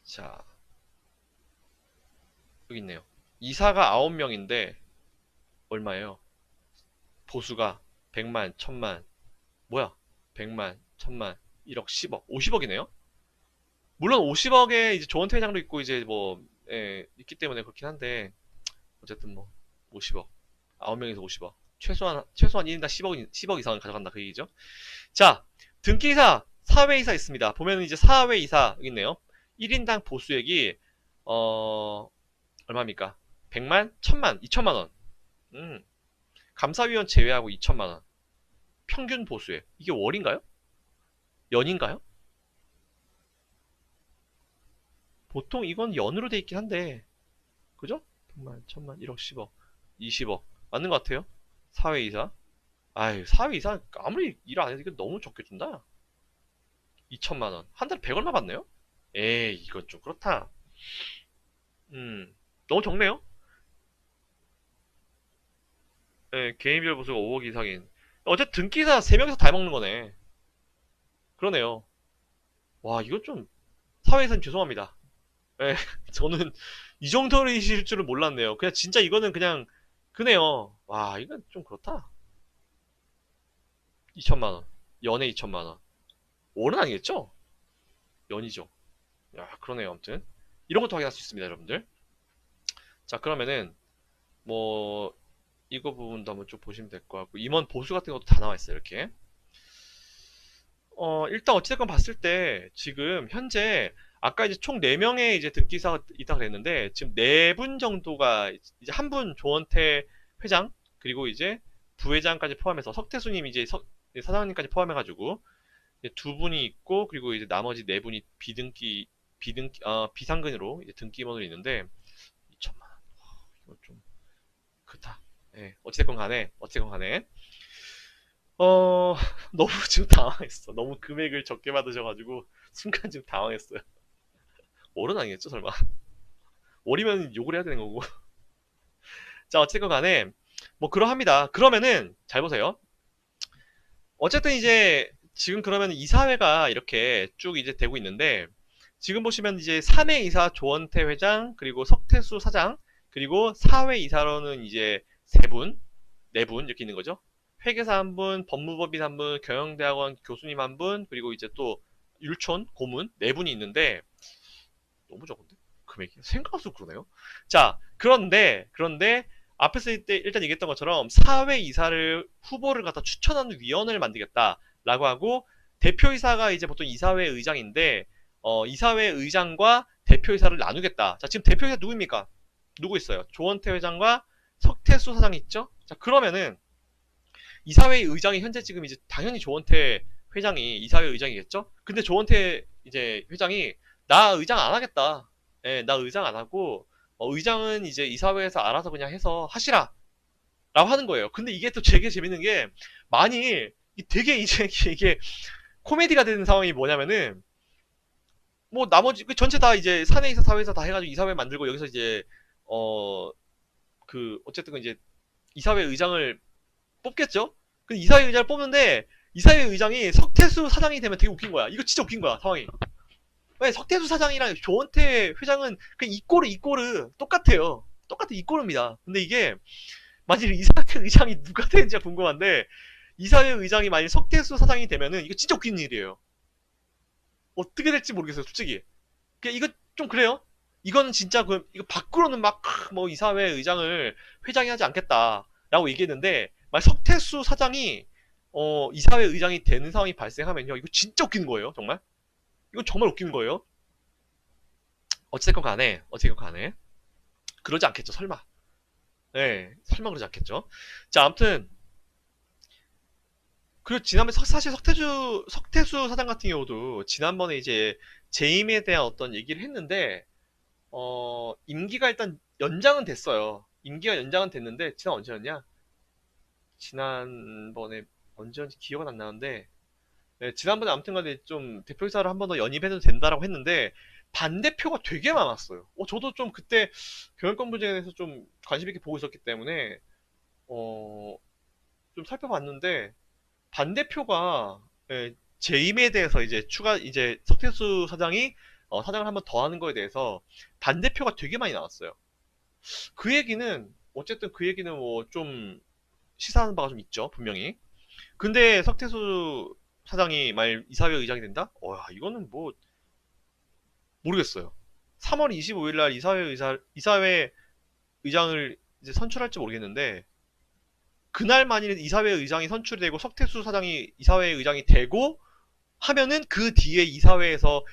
자, 여기 있네요. 이사가 9명인데 얼마예요? 보수가 100만, 1000만, 뭐야? 100만, 1000만, 1억, 10억, 50억이네요? 물론 50억에 이제 조원태 회장도 있고 이제 뭐, 있기 때문에 그렇긴 한데, 어쨌든 뭐 50억, 9명에서 50억, 최소한 1인당 10억 이상은 가져간다, 그 얘기죠. 자, 등기이사, 사회이사 있습니다. 보면 이제 사회이사 여기 있네요. 1인당 보수액이 얼마입니까? 100만, 1000만, 2천만 원. 감사위원 제외하고 2천만 원. 평균 보수액. 이게 월인가요? 연인가요? 보통 이건 연으로 돼 있긴 한데, 그죠? 100만, 1000만, 1억, 10억, 20억. 맞는 것 같아요. 사회이사. 아유, 사회이사 아무리 일 안 해도 이거 너무 적게 준다. 2천만 원. 한 달에 100 얼마 받네요? 에이, 이건 좀 그렇다. 너무 적네요? 예, 개인별 보수가 5억 이상인. 어쨌든 등기사 3명이서 다 먹는 거네. 그러네요. 와, 이건 좀, 사회에선 죄송합니다. 예, 저는 이 정도이실 줄은 몰랐네요. 그냥 진짜 이거는 그냥, 그네요. 와, 이건 좀 그렇다. 2천만 원. 연에 2천만 원. 월은 아니겠죠? 연이죠. 야, 그러네요. 아무튼. 이런 것도 확인할 수 있습니다, 여러분들. 자, 그러면은, 뭐, 이거 부분도 한번 쭉 보시면 될 것 같고, 임원 보수 같은 것도 다 나와 있어요, 이렇게. 일단 어찌됐건 봤을 때 지금 현재 아까 이제 총 4명의 이제 등기사가 있다 그랬는데, 지금 4분 정도가 이제 한 분 조원태 회장, 그리고 이제 부회장까지 포함해서 석태수님 이제 사장님까지 포함해가지고 이제 두 분이 있고, 그리고 이제 나머지 4분이 비상근으로 이제 등기임원으로 있는데, 2천만 원. 이거 좀 그렇다. 예, 어찌됐건 간에 어, 너무 지금 당황했어. 너무 금액을 적게 받으셔가지고, 순간 지금 당황했어요. 월은 아니겠죠, 설마. 월이면 욕을 해야 되는 거고. 자, 어쨌건 간에, 뭐, 그러합니다. 그러면은, 잘 보세요. 어쨌든 이제, 지금 그러면 이사회가 이렇게 쭉 이제 되고 있는데, 지금 보시면 이제 3회 이사 조원태 회장, 그리고 석태수 사장, 그리고 4회 이사로는 이제 3분, 4분 이렇게 있는 거죠. 회계사 1분, 법무법인 1분, 경영대학원 교수님 1분, 그리고 이제 또 율촌 고문 4분이 있는데, 너무 적은데? 금액이? 생각할수록 그러네요. 자, 그런데, 앞에서 일단 얘기했던 것처럼 사회 이사를 후보를 갖다 추천하는 위원회를 만들겠다라고 하고, 대표이사가 이제 보통 이사회 의장인데, 이사회 의장과 대표이사를 나누겠다. 자, 지금 대표이사 누구입니까? 누구 있어요? 조원태 회장과 석태수 사장이 있죠? 자, 그러면은, 이사회 의장이 현재 지금 이제 당연히 조원태 회장이 이사회 의장이겠죠? 근데 조원태 이제 회장이 나 의장 안 하겠다. 예, 나 의장 안 하고 의장은 이제 이사회에서 알아서 그냥 해서 하시라. 라고 하는 거예요. 근데 이게 또 되게 재밌는 게 만일 되게 이제 이게 코미디가 되는 상황이 뭐냐면은 뭐 나머지 전체 다 이제 사내이사 사회이사 다 해가지고 이사회 만들고 여기서 이제 어 그 어쨌든 이제 이사회 의장을 뽑겠죠? 근데 이사회 의장을 뽑는데 이사회 의장이 석태수 사장이 되면 되게 웃긴 거야. 이거 진짜 웃긴 거야, 상황이. 왜 석태수 사장이랑 조원태 회장은 그냥 이꼬르 똑같아요. 똑같은 이꼬르입니다. 근데 이게 만일 이사회 의장이 누가 되는지 궁금한데 이사회 의장이 만일 석태수 사장이 되면은 이거 진짜 웃긴 일이에요. 어떻게 될지 모르겠어요, 솔직히. 이거 좀 그래요. 이거는 진짜 이거 밖으로는 막 뭐 이사회 의장을 회장이 하지 않겠다라고 얘기했는데 만약 석태수 사장이 이사회 의장이 되는 상황이 발생하면요, 이거 진짜 웃기는 거예요, 정말. 이건 정말 웃기는 거예요. 어찌됐건 간에 그러지 않겠죠, 설마. 네, 설마 그러지 않겠죠. 자, 아무튼 그리고 지난번에 사실 석태수 사장 같은 경우도 지난번에 이제 재임에 대한 어떤 얘기를 했는데 임기가 일단 연장은 됐어요. 임기가 연장은 됐는데 지난 언제였냐? 지난번에 언제였는지 기억은 안 나는데 네, 지난번에 아무튼간에 좀 대표이사를 한 번 더 연임해도 된다라고 했는데 반대표가 되게 많았어요. 저도 좀 그때 경영권 분쟁에 대해서 좀 관심 있게 보고 있었기 때문에 어, 좀 살펴봤는데 반대표가 재임에 대해서 이제 이제 석태수 사장이 사장을 한번 더 하는 거에 대해서 반대표가 되게 많이 나왔어요. 그 얘기는 어쨌든 그 얘기는 뭐 좀 시사하는 바가 좀 있죠, 분명히. 근데 석태수 사장이 만일 이사회 의장이 된다? 이거는 뭐 모르겠어요. 3월 25일 날 이사회 의장을 이제 선출할지 모르겠는데 그날 만일 이사회 의장이 선출이 되고 석태수 사장이 이사회 의장이 되고 하면은 그 뒤에 이사회에서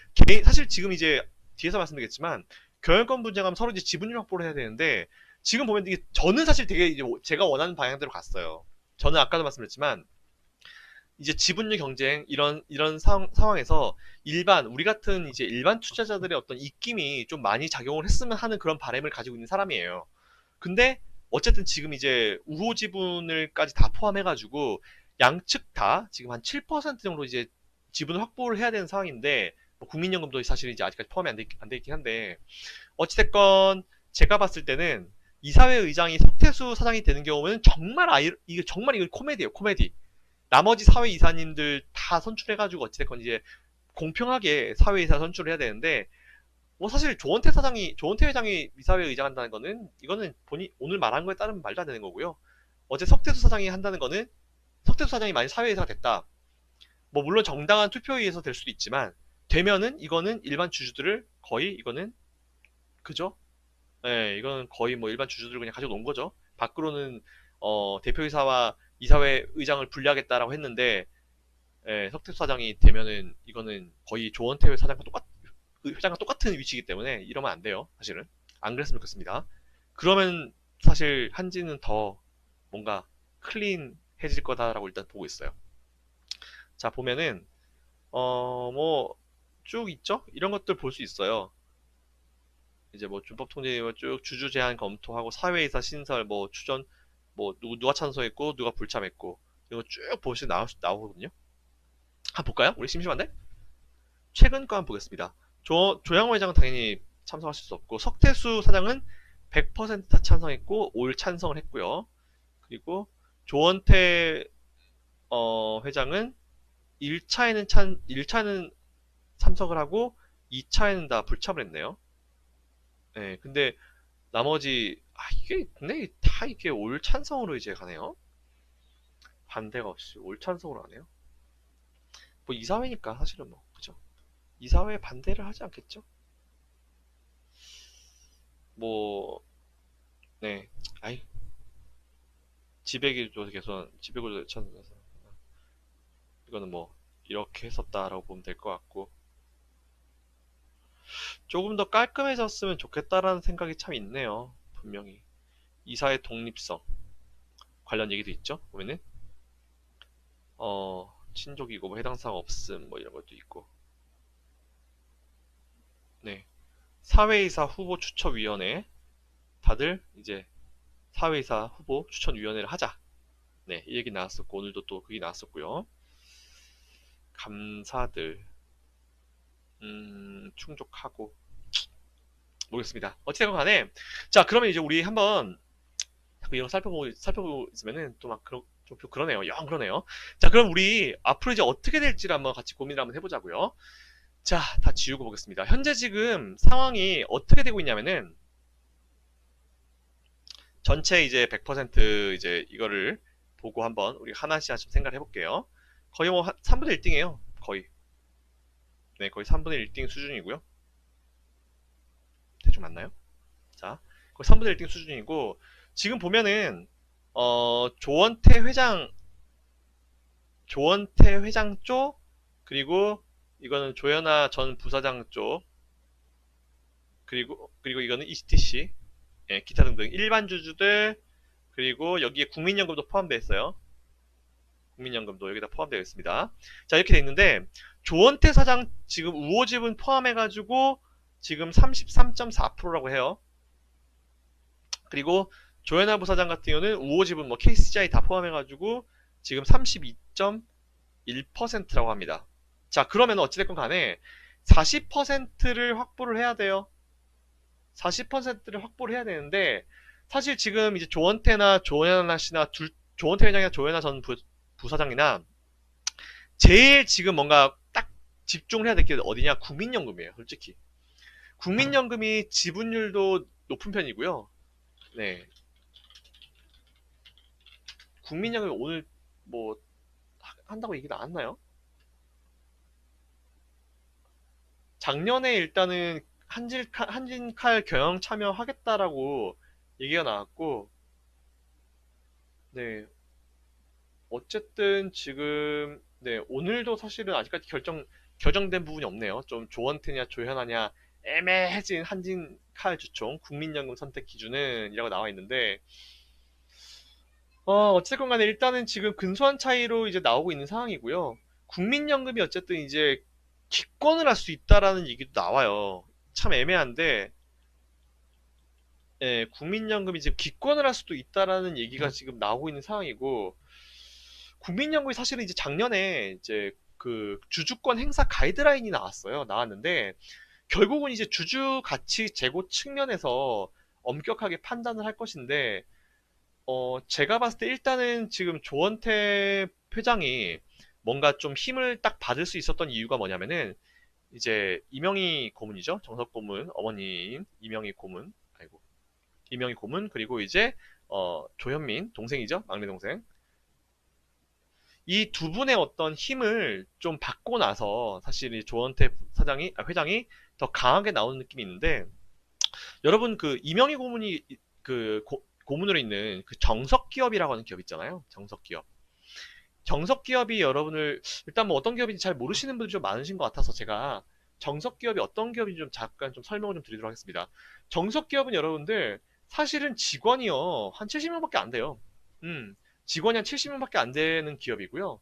사실 지금 이제 뒤에서 말씀드리겠지만 경영권 분쟁하면 서로 이제 지분율 확보를 해야 되는데 지금 보면 이게 저는 사실 되게 이제 제가 원하는 방향대로 갔어요. 저는 아까도 말씀드렸지만 이제 지분율 경쟁 이런 상황에서 우리 같은 이제 일반 투자자들의 어떤 입김이 좀 많이 작용을 했으면 하는 그런 바람을 가지고 있는 사람이에요. 근데 어쨌든 지금 이제 우호 지분을까지 다 포함해가지고 양측 다 지금 한 7% 정도 이제 지분을 확보를 해야 되는 상황인데 뭐 국민연금도 사실 이제 아직까지 포함이 안 돼 있긴 한데 어찌됐건 제가 봤을 때는 이사회 의장이 석태수 사장이 되는 경우는 정말 이거 코미디예요, 코미디. 나머지 사회 이사님들 다 선출해가지고 어찌됐건 이제 공평하게 사회 이사 선출을 해야 되는데 뭐 사실 조원태 회장이 이사회 의장 한다는 거는 이거는 오늘 말한 거에 따르면 말도 안 되는 거고요. 어제 석태수 사장이 한다는 거는 석태수 사장이 만약 사회이사가 됐다. 뭐 물론 정당한 투표에 의해서 될 수도 있지만 되면은 이거는 일반 주주들을 거의 이거는 그죠? 예, 이거는 거의 뭐 일반 주주들을 그냥 가지고 논 거죠. 밖으로는 대표이사와 이사회 의장을 분리하겠다라고 했는데 석태수 사장이 되면은 이거는 거의 조원태 회장과 똑같은 위치이기 때문에 이러면 안 돼요. 사실은 안 그랬으면 좋겠습니다. 그러면 사실 한지는 더 뭔가 클린해질 거다라고 일단 보고 있어요. 자, 보면은 뭐 쭉 있죠? 이런 것들 볼 수 있어요. 이제 뭐 준법 통제 쭉 주주 제한 검토하고 사회이사 신설 뭐 추전 뭐 누가 찬성했고 누가 불참했고 이거 쭉 보시면 나오거든요. 한번 볼까요? 우리 심심한데? 최근 거 한번 보겠습니다. 조양호 회장은 당연히 참석하실 수 없고, 석태수 사장은 100%다 찬성했고 올 찬성을 했고요. 그리고 조원태 회장은 1차에는 참석을 하고 2차에는 다 불참을 했네요. 네, 근데 나머지 이게 근데 다 이게 올 찬성으로 이제 가네요. 반대가 없이 올 찬성으로 가네요. 뭐 이사회니까 사실은 뭐 그죠. 이사회 반대를 하지 않겠죠? 뭐 네, 아이 지배구조 개선, 지배구조 개선해서 이거는 뭐 이렇게 했었다라고 보면 될 것 같고 조금 더 깔끔해졌으면 좋겠다라는 생각이 참 있네요. 분명히 이사의 독립성 관련 얘기도 있죠. 보면은 친족이고 뭐 해당 사항 없음 뭐 이런 것도 있고 네 사회이사 후보 추천위원회 다들 이제 사회이사 후보 추천위원회를 하자. 네, 이 얘기 나왔었고 오늘도 또 그게 나왔었고요. 감사들 충족하고 모르겠습니다. 어찌됐건 간에 자 그러면 이제 우리 한번 자꾸 이런 거 살펴보고 있으면은 또 막 좀 그러네요. 영 그러네요. 자 그럼 우리 앞으로 이제 어떻게 될지를 한번 같이 고민을 한번 해보자고요. 자 다 지우고 보겠습니다. 현재 지금 상황이 어떻게 되고 있냐면은 전체 이제 100% 이제 이거를 보고 한번 우리 하나씩 좀 생각을 해볼게요. 거의 뭐 3분의 1등이에요. 거의. 네, 거의 3분의 1등 수준이고요. 대충 맞나요? 자, 거의 3분의 1등 수준이고 지금 보면은 조원태 회장 쪽 그리고 이거는 조현아 전 부사장 쪽 그리고 이거는 ECTC 예, 기타 등등 일반 주주들 그리고 여기에 국민연금도 포함되어 있어요. 국민연금도 여기다 포함되어 있습니다. 자 이렇게 돼 있는데 조원태 사장 지금 우호지분 포함해가지고 지금 33.4%라고 해요. 그리고 조현아 부사장 같은 경우는 우호지분 뭐 KCI 다 포함해가지고 지금 32.1%라고 합니다. 자 그러면 어찌됐건 간에 40%를 확보를 해야 돼요. 40%를 확보를 해야 되는데 사실 지금 이제 조원태나 조현아 씨나 조원태 회장이나 조현아 전 부사장이나 제일 지금 뭔가 딱 집중을 해야 될 게 어디냐? 국민연금이에요, 솔직히. 국민연금이 지분율도 높은 편이고요. 네. 국민연금이 오늘 뭐 한다고 얘기 나왔나요? 작년에 일단은 한진칼 경영 참여하겠다라고 얘기가 나왔고, 네. 어쨌든 지금, 네. 오늘도 사실은 아직까지 결정된 부분이 없네요. 좀 조원태냐 조현아냐 애매해진 한진칼 주총 국민연금 선택 기준은 이라고 나와 있는데, 어쨌건 간에 일단은 지금 근소한 차이로 이제 나오고 있는 상황이고요. 국민연금이 어쨌든 이제 기권을 할 수 있다라는 얘기도 나와요. 참 애매한데, 예, 국민연금이 지금 기권을 할 수도 있다라는 얘기가 지금 나오고 있는 상황이고, 국민연금이 사실은 이제 작년에 이제 그 주주권 행사 가이드라인이 나왔는데, 결국은 이제 주주 가치 제고 측면에서 엄격하게 판단을 할 것인데, 제가 봤을 때 일단은 지금 조원태 회장이 뭔가 좀 힘을 딱 받을 수 있었던 이유가 뭐냐면은 이제 이명희 고문이죠. 정석 고문 어머님 이명희 고문 아이고 이명희 고문 그리고 이제 조현민 동생이죠. 막내 동생. 이 두 분의 어떤 힘을 좀 받고 나서 사실 이 조원태 회장이 더 강하게 나오는 느낌이 있는데 여러분 그 이명희 고문이 그 고문으로 있는 그 정석기업이라고 하는 기업 있잖아요. 정석기업. 정석기업이 여러분을 일단 뭐 어떤 기업인지 잘 모르시는 분들이 좀 많으신 것 같아서 제가 정석기업이 어떤 기업인지 좀 잠깐 좀 설명을 좀 드리도록 하겠습니다. 정석기업은 여러분들 사실은 직원이요 한 70명밖에 안 돼요. 직원이 한 70명밖에 안 되는 기업이고요.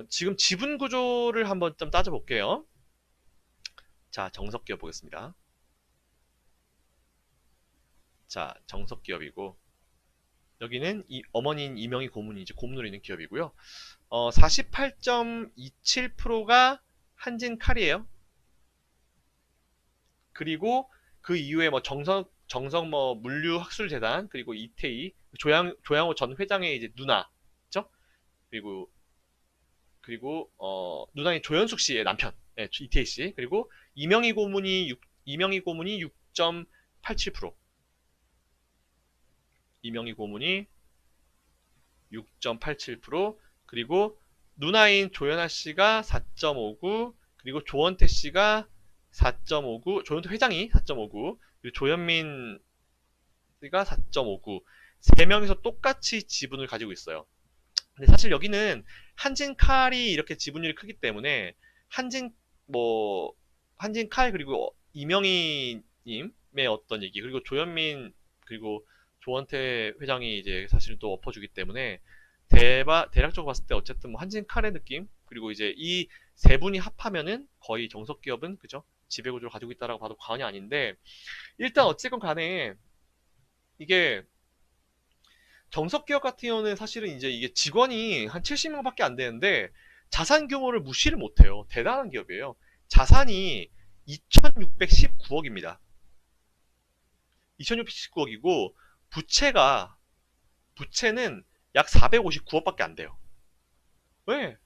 지금 지분 구조를 한번 좀 따져볼게요. 자, 정석기업 보겠습니다. 자, 정석기업이고 여기는 어머니인 이명희 고문이 이제 고문으로 있는 기업이고요. 48.27%가 한진칼이에요. 그리고 그 이후에 뭐 정성 뭐 물류학술재단, 그리고 이태희, 조양호 전 회장의 이제 누나, 그죠? 그리고 누나인 조현숙 씨의 남편, 예, 이태희 씨. 그리고 이명희 고문이 6.87%, 이명희 고문이 6.87%, 그리고 누나인 조연아 씨가 4.59, 그리고 조원태 씨가 4.59, 조원태 회장이 4.59, 그리고 조현민 씨가 4.59, 세 명이서 똑같이 지분을 가지고 있어요. 근데 사실 여기는 한진칼이 이렇게 지분율이 크기 때문에 한진 뭐 한진칼, 그리고 이명희 님의 어떤 얘기, 그리고 조현민, 그리고 조원태 회장이 이제 사실 또 엎어주기 때문에 대략적으로 봤을 때 어쨌든 뭐 한진칼의 느낌, 그리고 이제 이 세 분이 합하면은 거의 정석기업은 그죠? 지배구조를 가지고 있다라고 봐도 과언이 아닌데, 일단 어쨌건 간에 이게 정석기업 같은 경우는 사실은 이제 이게 직원이 한 70명밖에 안 되는데 자산 규모를 무시를 못해요. 대단한 기업이에요. 자산이 2,619억입니다. 2,619억이고 부채는 약 459억밖에 안 돼요. 왜?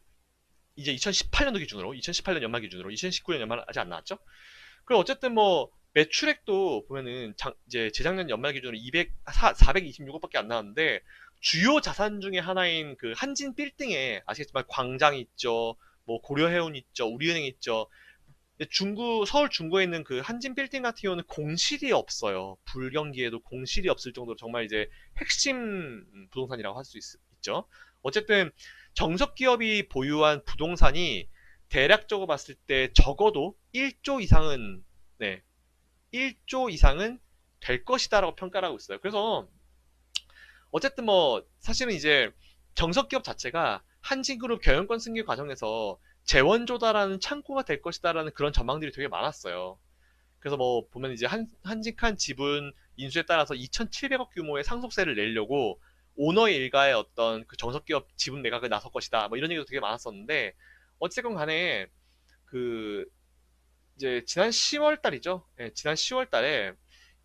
이제 2018년도 기준으로, 2018년 연말 기준으로, 2019년 연말 아직 안 나왔죠? 그리고 어쨌든 뭐 매출액도 보면은 이제 재작년 연말 기준으로 426억밖에 안 나왔는데, 주요 자산 중에 하나인 그 한진 빌딩에 아시겠지만 광장 있죠, 뭐 고려해운 있죠, 우리은행 있죠. 근데 서울 중구에 있는 그 한진 빌딩 같은 경우는 공실이 없어요. 불경기에도 공실이 없을 정도로 정말 이제 핵심 부동산이라고 할 수 있죠. 어쨌든 정석 기업이 보유한 부동산이 대략적으로 봤을 때 적어도 1조 이상은, 네, 1조 이상은 될 것이다라고 평가를 하고 있어요. 그래서 어쨌든 뭐 사실은 이제 정석기업 자체가 한진그룹 경영권 승계 과정에서 재원조달하는 창구가 될 것이다라는 그런 전망들이 되게 많았어요. 그래서 뭐 보면 이제 한진칸 지분 인수에 따라서 2,700억 규모의 상속세를 내려고 오너의 일가의 어떤 그 정석기업 지분 매각을 나설 것이다, 뭐 이런 얘기도 되게 많았었는데, 어쨌건 간에 그 이제 지난 10월 달이죠. 예, 지난 10월 달에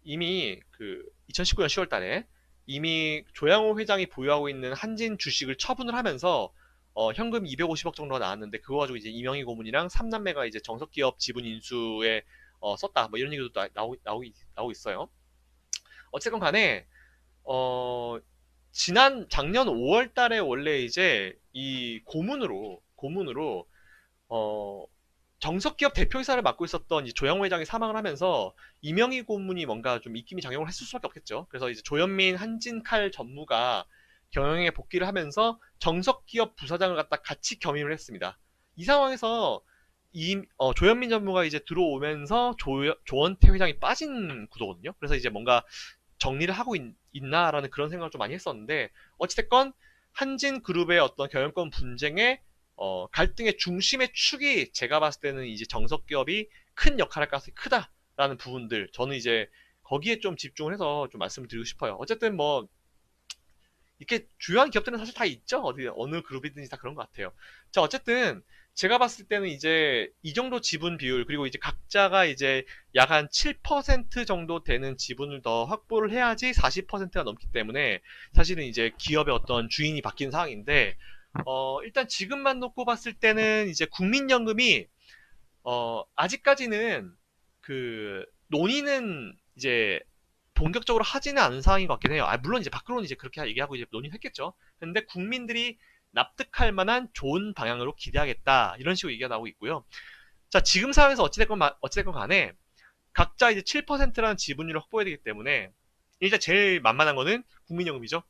이미 그 2019년 10월 달에 이미 조양호 회장이 보유하고 있는 한진 주식을 처분을 하면서 현금 250억 정도가 나왔는데, 그거 가지고 이제 이명희 고문이랑 삼남매가 이제 정석기업 지분 인수에 썼다, 뭐 이런 얘기도 나오고 있어요. 어쨌건 간에 어, 작년 5월 달에 원래 이제 이 고문으로 어, 정석기업 대표이사를 맡고 있었던 이 조양호 회장이 사망을 하면서 이명희 고문이 뭔가 좀 입김이 작용을 했을 수밖에 없겠죠. 그래서 이제 조현민 한진칼 전무가 경영에 복귀를 하면서 정석기업 부사장을 갖다 같이 겸임을 했습니다. 이 상황에서 조현민 전무가 이제 들어오면서 조원태 회장이 빠진 구도거든요. 그래서 이제 뭔가 정리를 하고 있나라는 그런 생각을 좀 많이 했었는데, 어찌됐건 한진그룹의 어떤 경영권 분쟁에 갈등의 중심의 축이 제가 봤을 때는 이제 정석기업이 큰 역할을 할 가능성이 크다라는 부분들, 저는 이제 거기에 좀 집중을 해서 좀 말씀을 드리고 싶어요. 어쨌든 뭐 이렇게 주요한 기업들은 사실 다 있죠. 어느 그룹이든지 다 그런 것 같아요. 자, 어쨌든 제가 봤을 때는 이제 이 정도 지분 비율, 그리고 이제 각자가 이제 약 한 7% 정도 되는 지분을 더 확보를 해야지 40%가 넘기 때문에 사실은 이제 기업의 어떤 주인이 바뀐 상황인데, 일단 지금만 놓고 봤을 때는 이제 국민연금이 아직까지는 그 논의는 이제 본격적으로 하지는 않은 상황인 것 같긴 해요. 물론 이제 밖으로는 이제 그렇게 얘기하고 이제 논의는 했겠죠. 근데 국민들이 납득할 만한 좋은 방향으로 기대하겠다, 이런 식으로 얘기가 나오고 있고요. 자, 지금 상황에서 어찌됐건 간에 각자 이제 7%라는 지분율을 확보해야 되기 때문에 일단 제일 만만한 거는 국민연금이죠.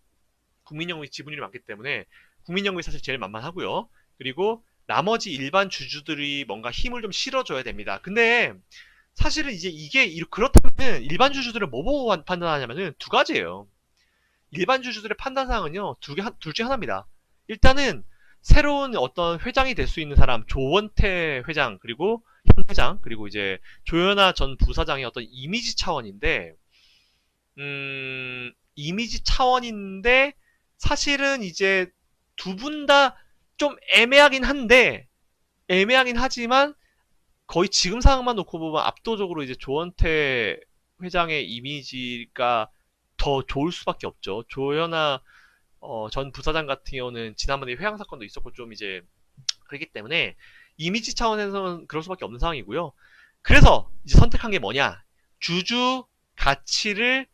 국민연금이 지분율이 많기 때문에 국민연금이 사실 제일 만만하고요. 그리고 나머지 일반 주주들이 뭔가 힘을 좀 실어줘야 됩니다. 근데 사실은 이제 이게 그렇다면 일반 주주들을 뭐 보고 판단하냐면은 두 가지예요. 일반 주주들의 판단사항은요, 둘 중에 하나입니다. 일단은 새로운 어떤 회장이 될 수 있는 사람, 조원태 회장, 그리고 현 회장, 그리고 이제 조현아 전 부사장의 어떤 이미지 차원인데, 사실은 이제 두 분 다 좀 애매하긴 하지만 거의 지금 상황만 놓고 보면 압도적으로 이제 조원태 회장의 이미지가 더 좋을 수밖에 없죠. 조현아 전 부사장 같은 경우는 지난번에 회항 사건도 있었고 좀 이제 그렇기 때문에 이미지 차원에서는 그럴 수밖에 없는 상황이고요. 그래서 이제 선택한 게 뭐냐? 주주 가치를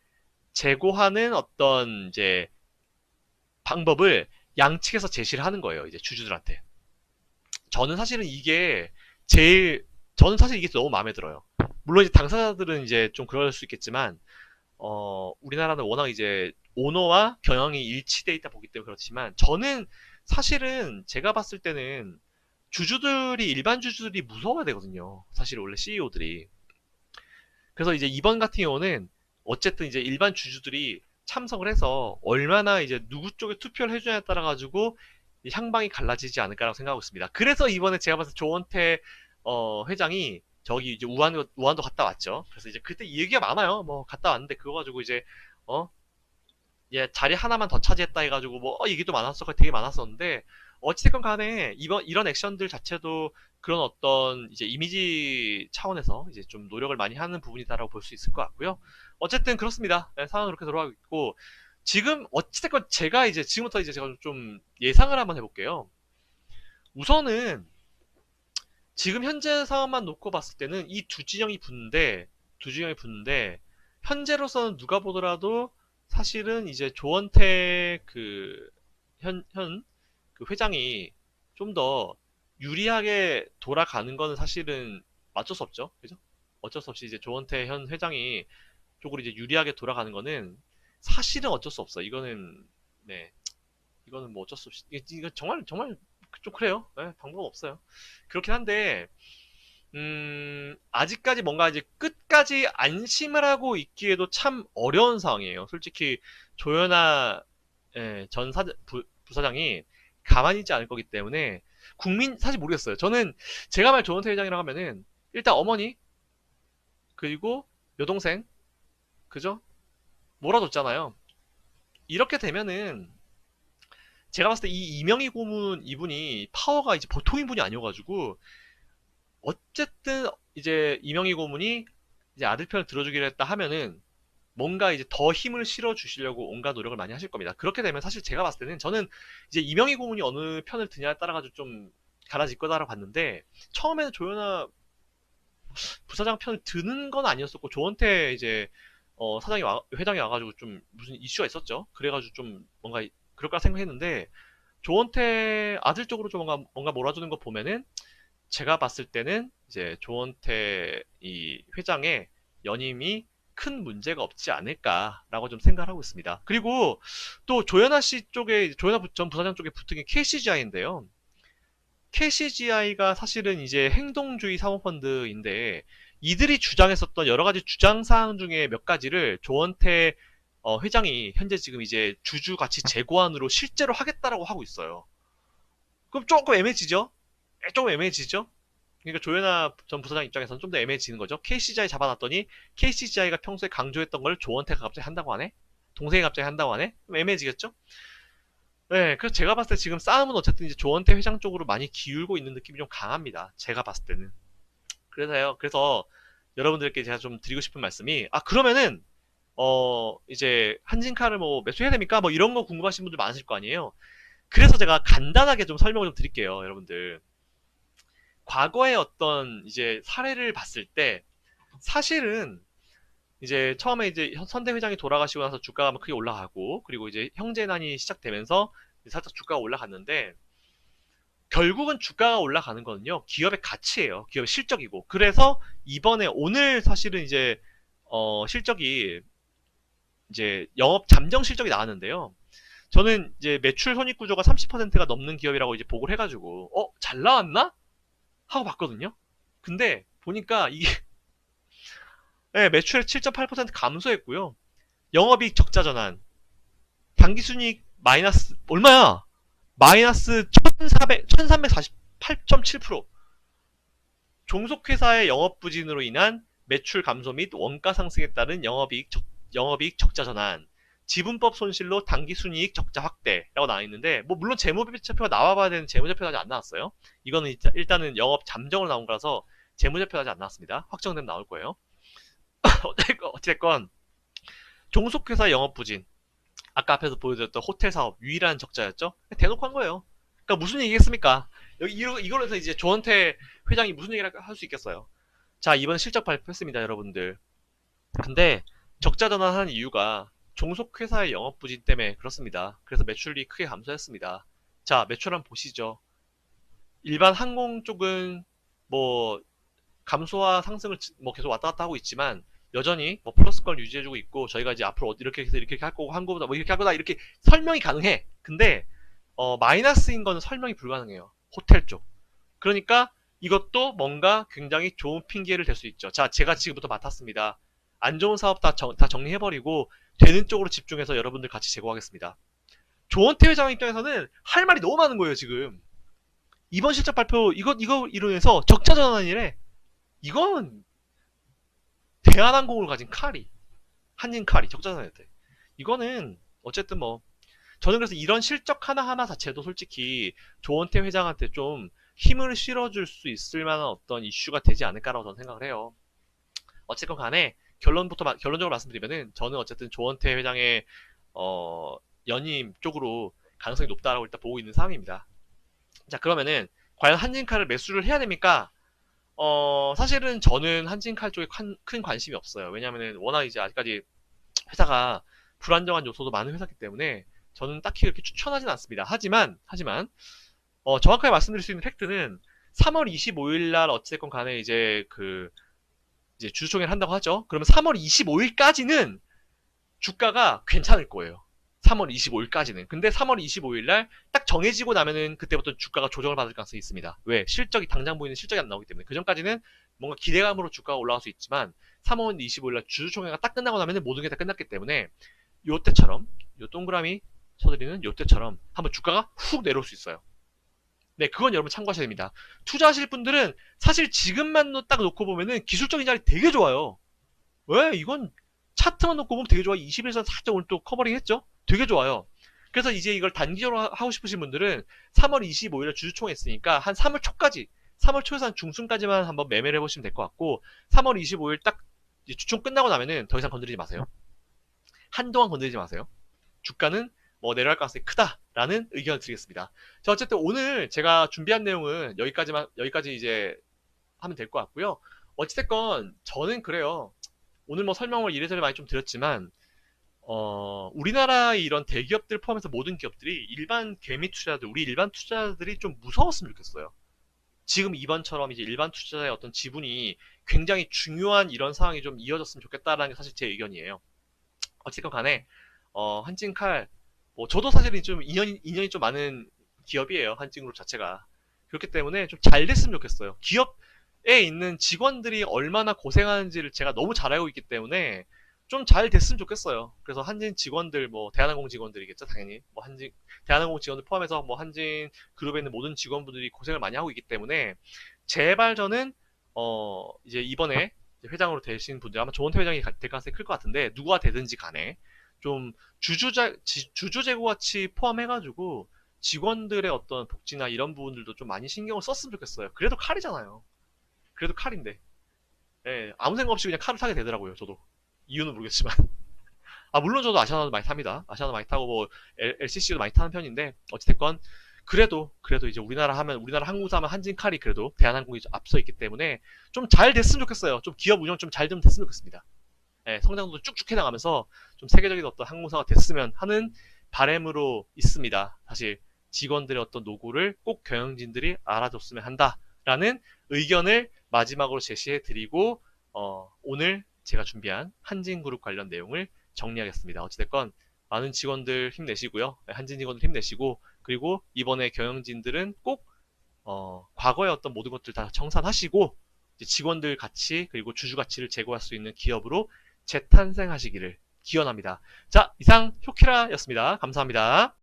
제고하는 어떤 이제 방법을 양측에서 제시를 하는 거예요. 이제 주주들한테. 저는 사실은 이게 제일 저는 사실 이게 너무 마음에 들어요. 물론 이제 당사자들은 이제 좀 그럴 수 있겠지만 우리나라는 워낙 이제 오너와 경영이 일치돼 있다 보기 때문에 그렇지만 저는 사실은 제가 봤을 때는 주주들이 일반 주주들이 무서워야 되거든요. 사실 원래 CEO들이. 그래서 이제 이번 같은 경우는 어쨌든 이제 일반 주주들이 참석을 해서 얼마나 이제 누구 쪽에 투표를 해주냐에 따라 가지고 향방이 갈라지지 않을까라고 생각하고 있습니다. 그래서 이번에 제가 봤을 때 조원태 회장이 저기 이제 우한도 갔다 왔죠. 그래서 이제 그때 얘기가 많아요. 뭐 갔다 왔는데 그거 가지고 이제 어 예, 자리 하나만 더 차지했다 해가지고 뭐 얘기도 많았어, 되게 많았었는데 어찌됐건 간에 이런 액션들 자체도 그런 어떤 이제 이미지 차원에서 이제 좀 노력을 많이 하는 부분이다라고 볼 수 있을 것 같고요. 어쨌든 그렇습니다. 네, 상황은 그렇게 돌아가고 있고 지금 어찌됐건 제가 이제 지금부터 이제 제가 좀 예상을 한번 해볼게요. 우선은 지금 현재 상황만 놓고 봤을 때는 이 두 진영이 붙는데 현재로서는 누가 보더라도 사실은 이제 조원태 그 그 회장이 좀 더 유리하게 돌아가는 거는 사실은 어쩔 수 없죠. 그죠? 어쩔 수 없이 이제 조원태 현 회장이 쪽으로 이제 유리하게 돌아가는 거는 사실은 어쩔 수 없어. 이거는 네. 이거는 뭐 어쩔 수 없이 이거 정말 좀 그래요. 네, 방법 없어요. 그렇긴 한데 아직까지 뭔가 이제 끝까지 안심을 하고 있기에도 참 어려운 상황이에요. 솔직히 조현아 전 부사장이 가만히 있지 않을 거기 때문에 사실 모르겠어요. 저는 제가 말 조원태 회장이라고 하면은 일단 어머니 그리고 여동생 그죠? 몰아줬잖아요. 이렇게 되면은 제가 봤을 때 이 이명희 고문 이분이 파워가 이제 보통인 분이 아니어가지고 어쨌든 이제 이명희 고문이 이제 아들 편을 들어주기로 했다 하면은 뭔가 이제 더 힘을 실어 주시려고 온갖 노력을 많이 하실 겁니다. 그렇게 되면 사실 제가 봤을 때는 저는 이제 이명희 고문이 어느 편을 드냐에 따라 가지고 좀 갈라질 거다라고 봤는데 처음에는 조현아 부사장 편을 드는 건 아니었었고 조원태 이제 회장이 와가지고 좀 무슨 이슈가 있었죠. 그래가지고 좀 뭔가 그럴까 생각했는데 조원태 아들 쪽으로 좀 뭔가 몰아주는 거 보면은 제가 봤을 때는 이제 조원태 이 회장의 연임이 큰 문제가 없지 않을까라고 좀 생각을 하고 있습니다. 그리고 또 조현아 씨 쪽에 조현아 전 부사장 쪽에 붙은 게 KCGI인데요. KCGI가 사실은 이제 행동주의 사모펀드인데 이들이 주장했었던 여러 가지 주장 사항 중에 몇 가지를 조원태 회장이 현재 지금 이제 주주 가치 재고안으로 실제로 하겠다라고 하고 있어요. 그럼 조금 애매해지죠? 조금 애매해지죠? 그러니까 조현아 전 부사장 입장에서는 좀 더 애매해지는 거죠. KCGI 잡아놨더니 KCGI가 평소에 강조했던 걸 조원태가 갑자기 한다고 하네? 동생이 갑자기 한다고 하네? 애매해지겠죠? 네, 그래서 제가 봤을 때 지금 싸움은 어쨌든 이제 조원태 회장 쪽으로 많이 기울고 있는 느낌이 좀 강합니다. 제가 봤을 때는. 그래서요. 그래서 여러분들께 제가 좀 드리고 싶은 말씀이 그러면은 이제 한진카를 뭐 매수해야 됩니까? 뭐 이런 거 궁금하신 분들 많으실 거 아니에요. 그래서 제가 간단하게 좀 설명을 좀 드릴게요, 여러분들. 과거의 어떤 이제 사례를 봤을 때 사실은 이제 처음에 이제 선대 회장이 돌아가시고 나서 주가가 막 크게 올라가고 그리고 이제 형제난이 시작되면서 살짝 주가가 올라갔는데 결국은 주가가 올라가는 거는요 기업의 가치예요. 기업의 실적이고 그래서 이번에 오늘 사실은 이제 실적이 이제 영업 잠정 실적이 나왔는데요. 저는 이제 매출 손익 구조가 30%가 넘는 기업이라고 이제 보고를 해가지고 잘 나왔나 하고 봤거든요. 근데 보니까 이게 네, 매출 7.8% 감소했고요. 영업이익 적자 전환, 당기순이익 마이너스 얼마야? 마이너스 1348.7%. 종속회사의 영업부진으로 인한 매출 감소 및 원가 상승에 따른 영업이익 적자 전환, 지분법 손실로 당기순이익 적자 확대라고 나와 있는데 뭐 물론 재무제표가 나와봐야 되는 재무제표가 아직 안 나왔어요. 이거는 일단은 영업 잠정으로 나온 거라서 재무제표 아직 안 나왔습니다. 확정되면 나올 거예요. 어찌됐건 종속회사 영업부진, 아까 앞에서 보여드렸던 호텔 사업 유일한 적자였죠. 대놓고 한 거예요. 그러니까 무슨 얘기겠습니까? 여기 이걸로 해서 이제 조원태 회장이 무슨 얘기를 할 수 있겠어요. 자, 이번 실적 발표했습니다, 여러분들. 근데 적자 전환한 이유가 종속회사의 영업부진 때문에 그렇습니다. 그래서 매출이 크게 감소했습니다. 자, 매출 한번 보시죠. 일반 항공 쪽은 뭐 감소와 상승을 뭐 계속 왔다 갔다 하고 있지만 여전히 뭐 플러스권 유지해주고 있고, 저희가 이제 앞으로 이렇게 해서 이렇게 할 거고 한 거보다 뭐 이렇게 할 거다 이렇게 설명이 가능해. 근데 마이너스인 거는 설명이 불가능해요. 호텔 쪽. 그러니까 이것도 뭔가 굉장히 좋은 핑계를 댈 수 있죠. 자, 제가 지금부터 맡았습니다. 안 좋은 사업 다 정리해버리고 되는 쪽으로 집중해서 여러분들 같이 제고하겠습니다. 조원태 회장 입장에서는 할 말이 너무 많은 거예요, 지금. 이번 실적 발표, 이거 이론에서 적자 전환이래. 이건 대한항공을 가진 칼이, 한진 칼이 적자 전환했대. 이거는 어쨌든 뭐, 저는 그래서 이런 실적 하나하나 자체도 솔직히 조원태 회장한테 좀 힘을 실어줄 수 있을 만한 어떤 이슈가 되지 않을까라고 저는 생각을 해요. 어쨌건 간에 결론적으로 말씀드리면은 저는 어쨌든 조원태 회장의 연임 쪽으로 가능성이 높다라고 일단 보고 있는 상황입니다. 자, 그러면은 과연 한진칼을 매수를 해야 됩니까? 사실은 저는 한진칼 쪽에 큰 관심이 없어요. 왜냐면은 워낙 이제 아직까지 회사가 불안정한 요소도 많은 회사이기 때문에 저는 딱히 그렇게 추천하진 않습니다. 하지만 정확하게 말씀드릴 수 있는 팩트는 3월 25일 날 어찌됐건 간에 이제 이제 주주총회를 한다고 하죠. 그러면 3월 25일까지는 주가가 괜찮을 거예요. 3월 25일까지는. 근데 3월 25일 날 딱 정해지고 나면은 그때부터 주가가 조정을 받을 가능성이 있습니다. 왜? 당장 보이는 실적이 안 나오기 때문에. 그 전까지는 뭔가 기대감으로 주가가 올라갈 수 있지만 3월 25일 날 주주총회가 딱 끝나고 나면은 모든 게 다 끝났기 때문에 요때처럼, 요 동그라미 쳐드리는 요때처럼 한번 주가가 훅 내려올 수 있어요. 네, 그건 여러분 참고하셔야 됩니다. 투자하실 분들은 사실 지금만 딱 놓고 보면은 기술적인 자리 되게 좋아요. 왜? 이건 차트만 놓고 보면 되게 좋아. 21선 살짝 오늘 또 커버링 했죠? 되게 좋아요. 그래서 이제 이걸 단기적으로 하고 싶으신 분들은 3월 25일에 주주총회 있으니까 한 3월 초까지, 3월 초에서 한 중순까지만 한번 매매를 해보시면 될 것 같고, 3월 25일 딱 주총 끝나고 나면은 더 이상 건드리지 마세요. 한동안 건드리지 마세요. 주가는 뭐 내려갈 가능성이 크다라는 의견을 드리겠습니다. 자, 어쨌든 오늘 제가 준비한 내용은 여기까지 이제 하면 될 것 같고요. 어찌됐건 저는 그래요. 오늘 뭐 설명을 이래저래 많이 좀 드렸지만 우리나라의 이런 대기업들 포함해서 모든 기업들이 일반 개미 투자자들, 우리 일반 투자자들이 좀 무서웠으면 좋겠어요. 지금 이번처럼 이제 일반 투자자의 어떤 지분이 굉장히 중요한 이런 상황이 좀 이어졌으면 좋겠다라는 게 사실 제 의견이에요. 어쨌건 간에 한진칼, 뭐 저도 사실은 좀 인연이 좀 많은 기업이에요. 한진그룹 자체가. 그렇기 때문에 좀 잘 됐으면 좋겠어요. 기업에 있는 직원들이 얼마나 고생하는지를 제가 너무 잘 알고 있기 때문에 좀 잘 됐으면 좋겠어요. 그래서 한진 직원들, 뭐 대한항공 직원들이겠죠, 당연히. 뭐 대한항공 직원들 포함해서 뭐 한진 그룹에 있는 모든 직원분들이 고생을 많이 하고 있기 때문에 제발 저는 이제 이번에 회장으로 되신 분들, 아마 조원태 회장이 될 가능성이 클 것 같은데, 누가 되든지 간에 좀 주주재고 같이 포함해가지고 직원들의 어떤 복지나 이런 부분들도 좀 많이 신경을 썼으면 좋겠어요. 그래도 칼이잖아요. 그래도 칼인데. 예, 아무 생각 없이 그냥 칼을 사게 되더라고요, 저도. 이유는 모르겠지만. 물론 저도 아시아나도 많이 탑니다. 아시아나 많이 타고 뭐 LCC도 많이 타는 편인데, 어찌됐건 그래도 이제 우리나라 항공사 하면 한진칼이 그래도 대한항공이 앞서 있기 때문에 좀 잘 됐으면 좋겠어요. 좀 기업 운영 좀 잘 좀 됐으면 좋겠습니다. 예, 성장도 쭉쭉 해나가면서 좀 세계적인 어떤 항공사가 됐으면 하는 바람으로 있습니다. 사실 직원들의 어떤 노고를 꼭 경영진들이 알아줬으면 한다라는 의견을 마지막으로 제시해 드리고 오늘 제가 준비한 한진그룹 관련 내용을 정리하겠습니다. 어찌됐건 많은 직원들 힘내시고요. 한진 직원들 힘내시고, 그리고 이번에 경영진들은 꼭 과거의 어떤 모든 것들 다 청산하시고 직원들 가치 그리고 주주 가치를 제고할 수 있는 기업으로 재탄생하시기를 기원합니다. 자, 이상 효키라였습니다. 감사합니다.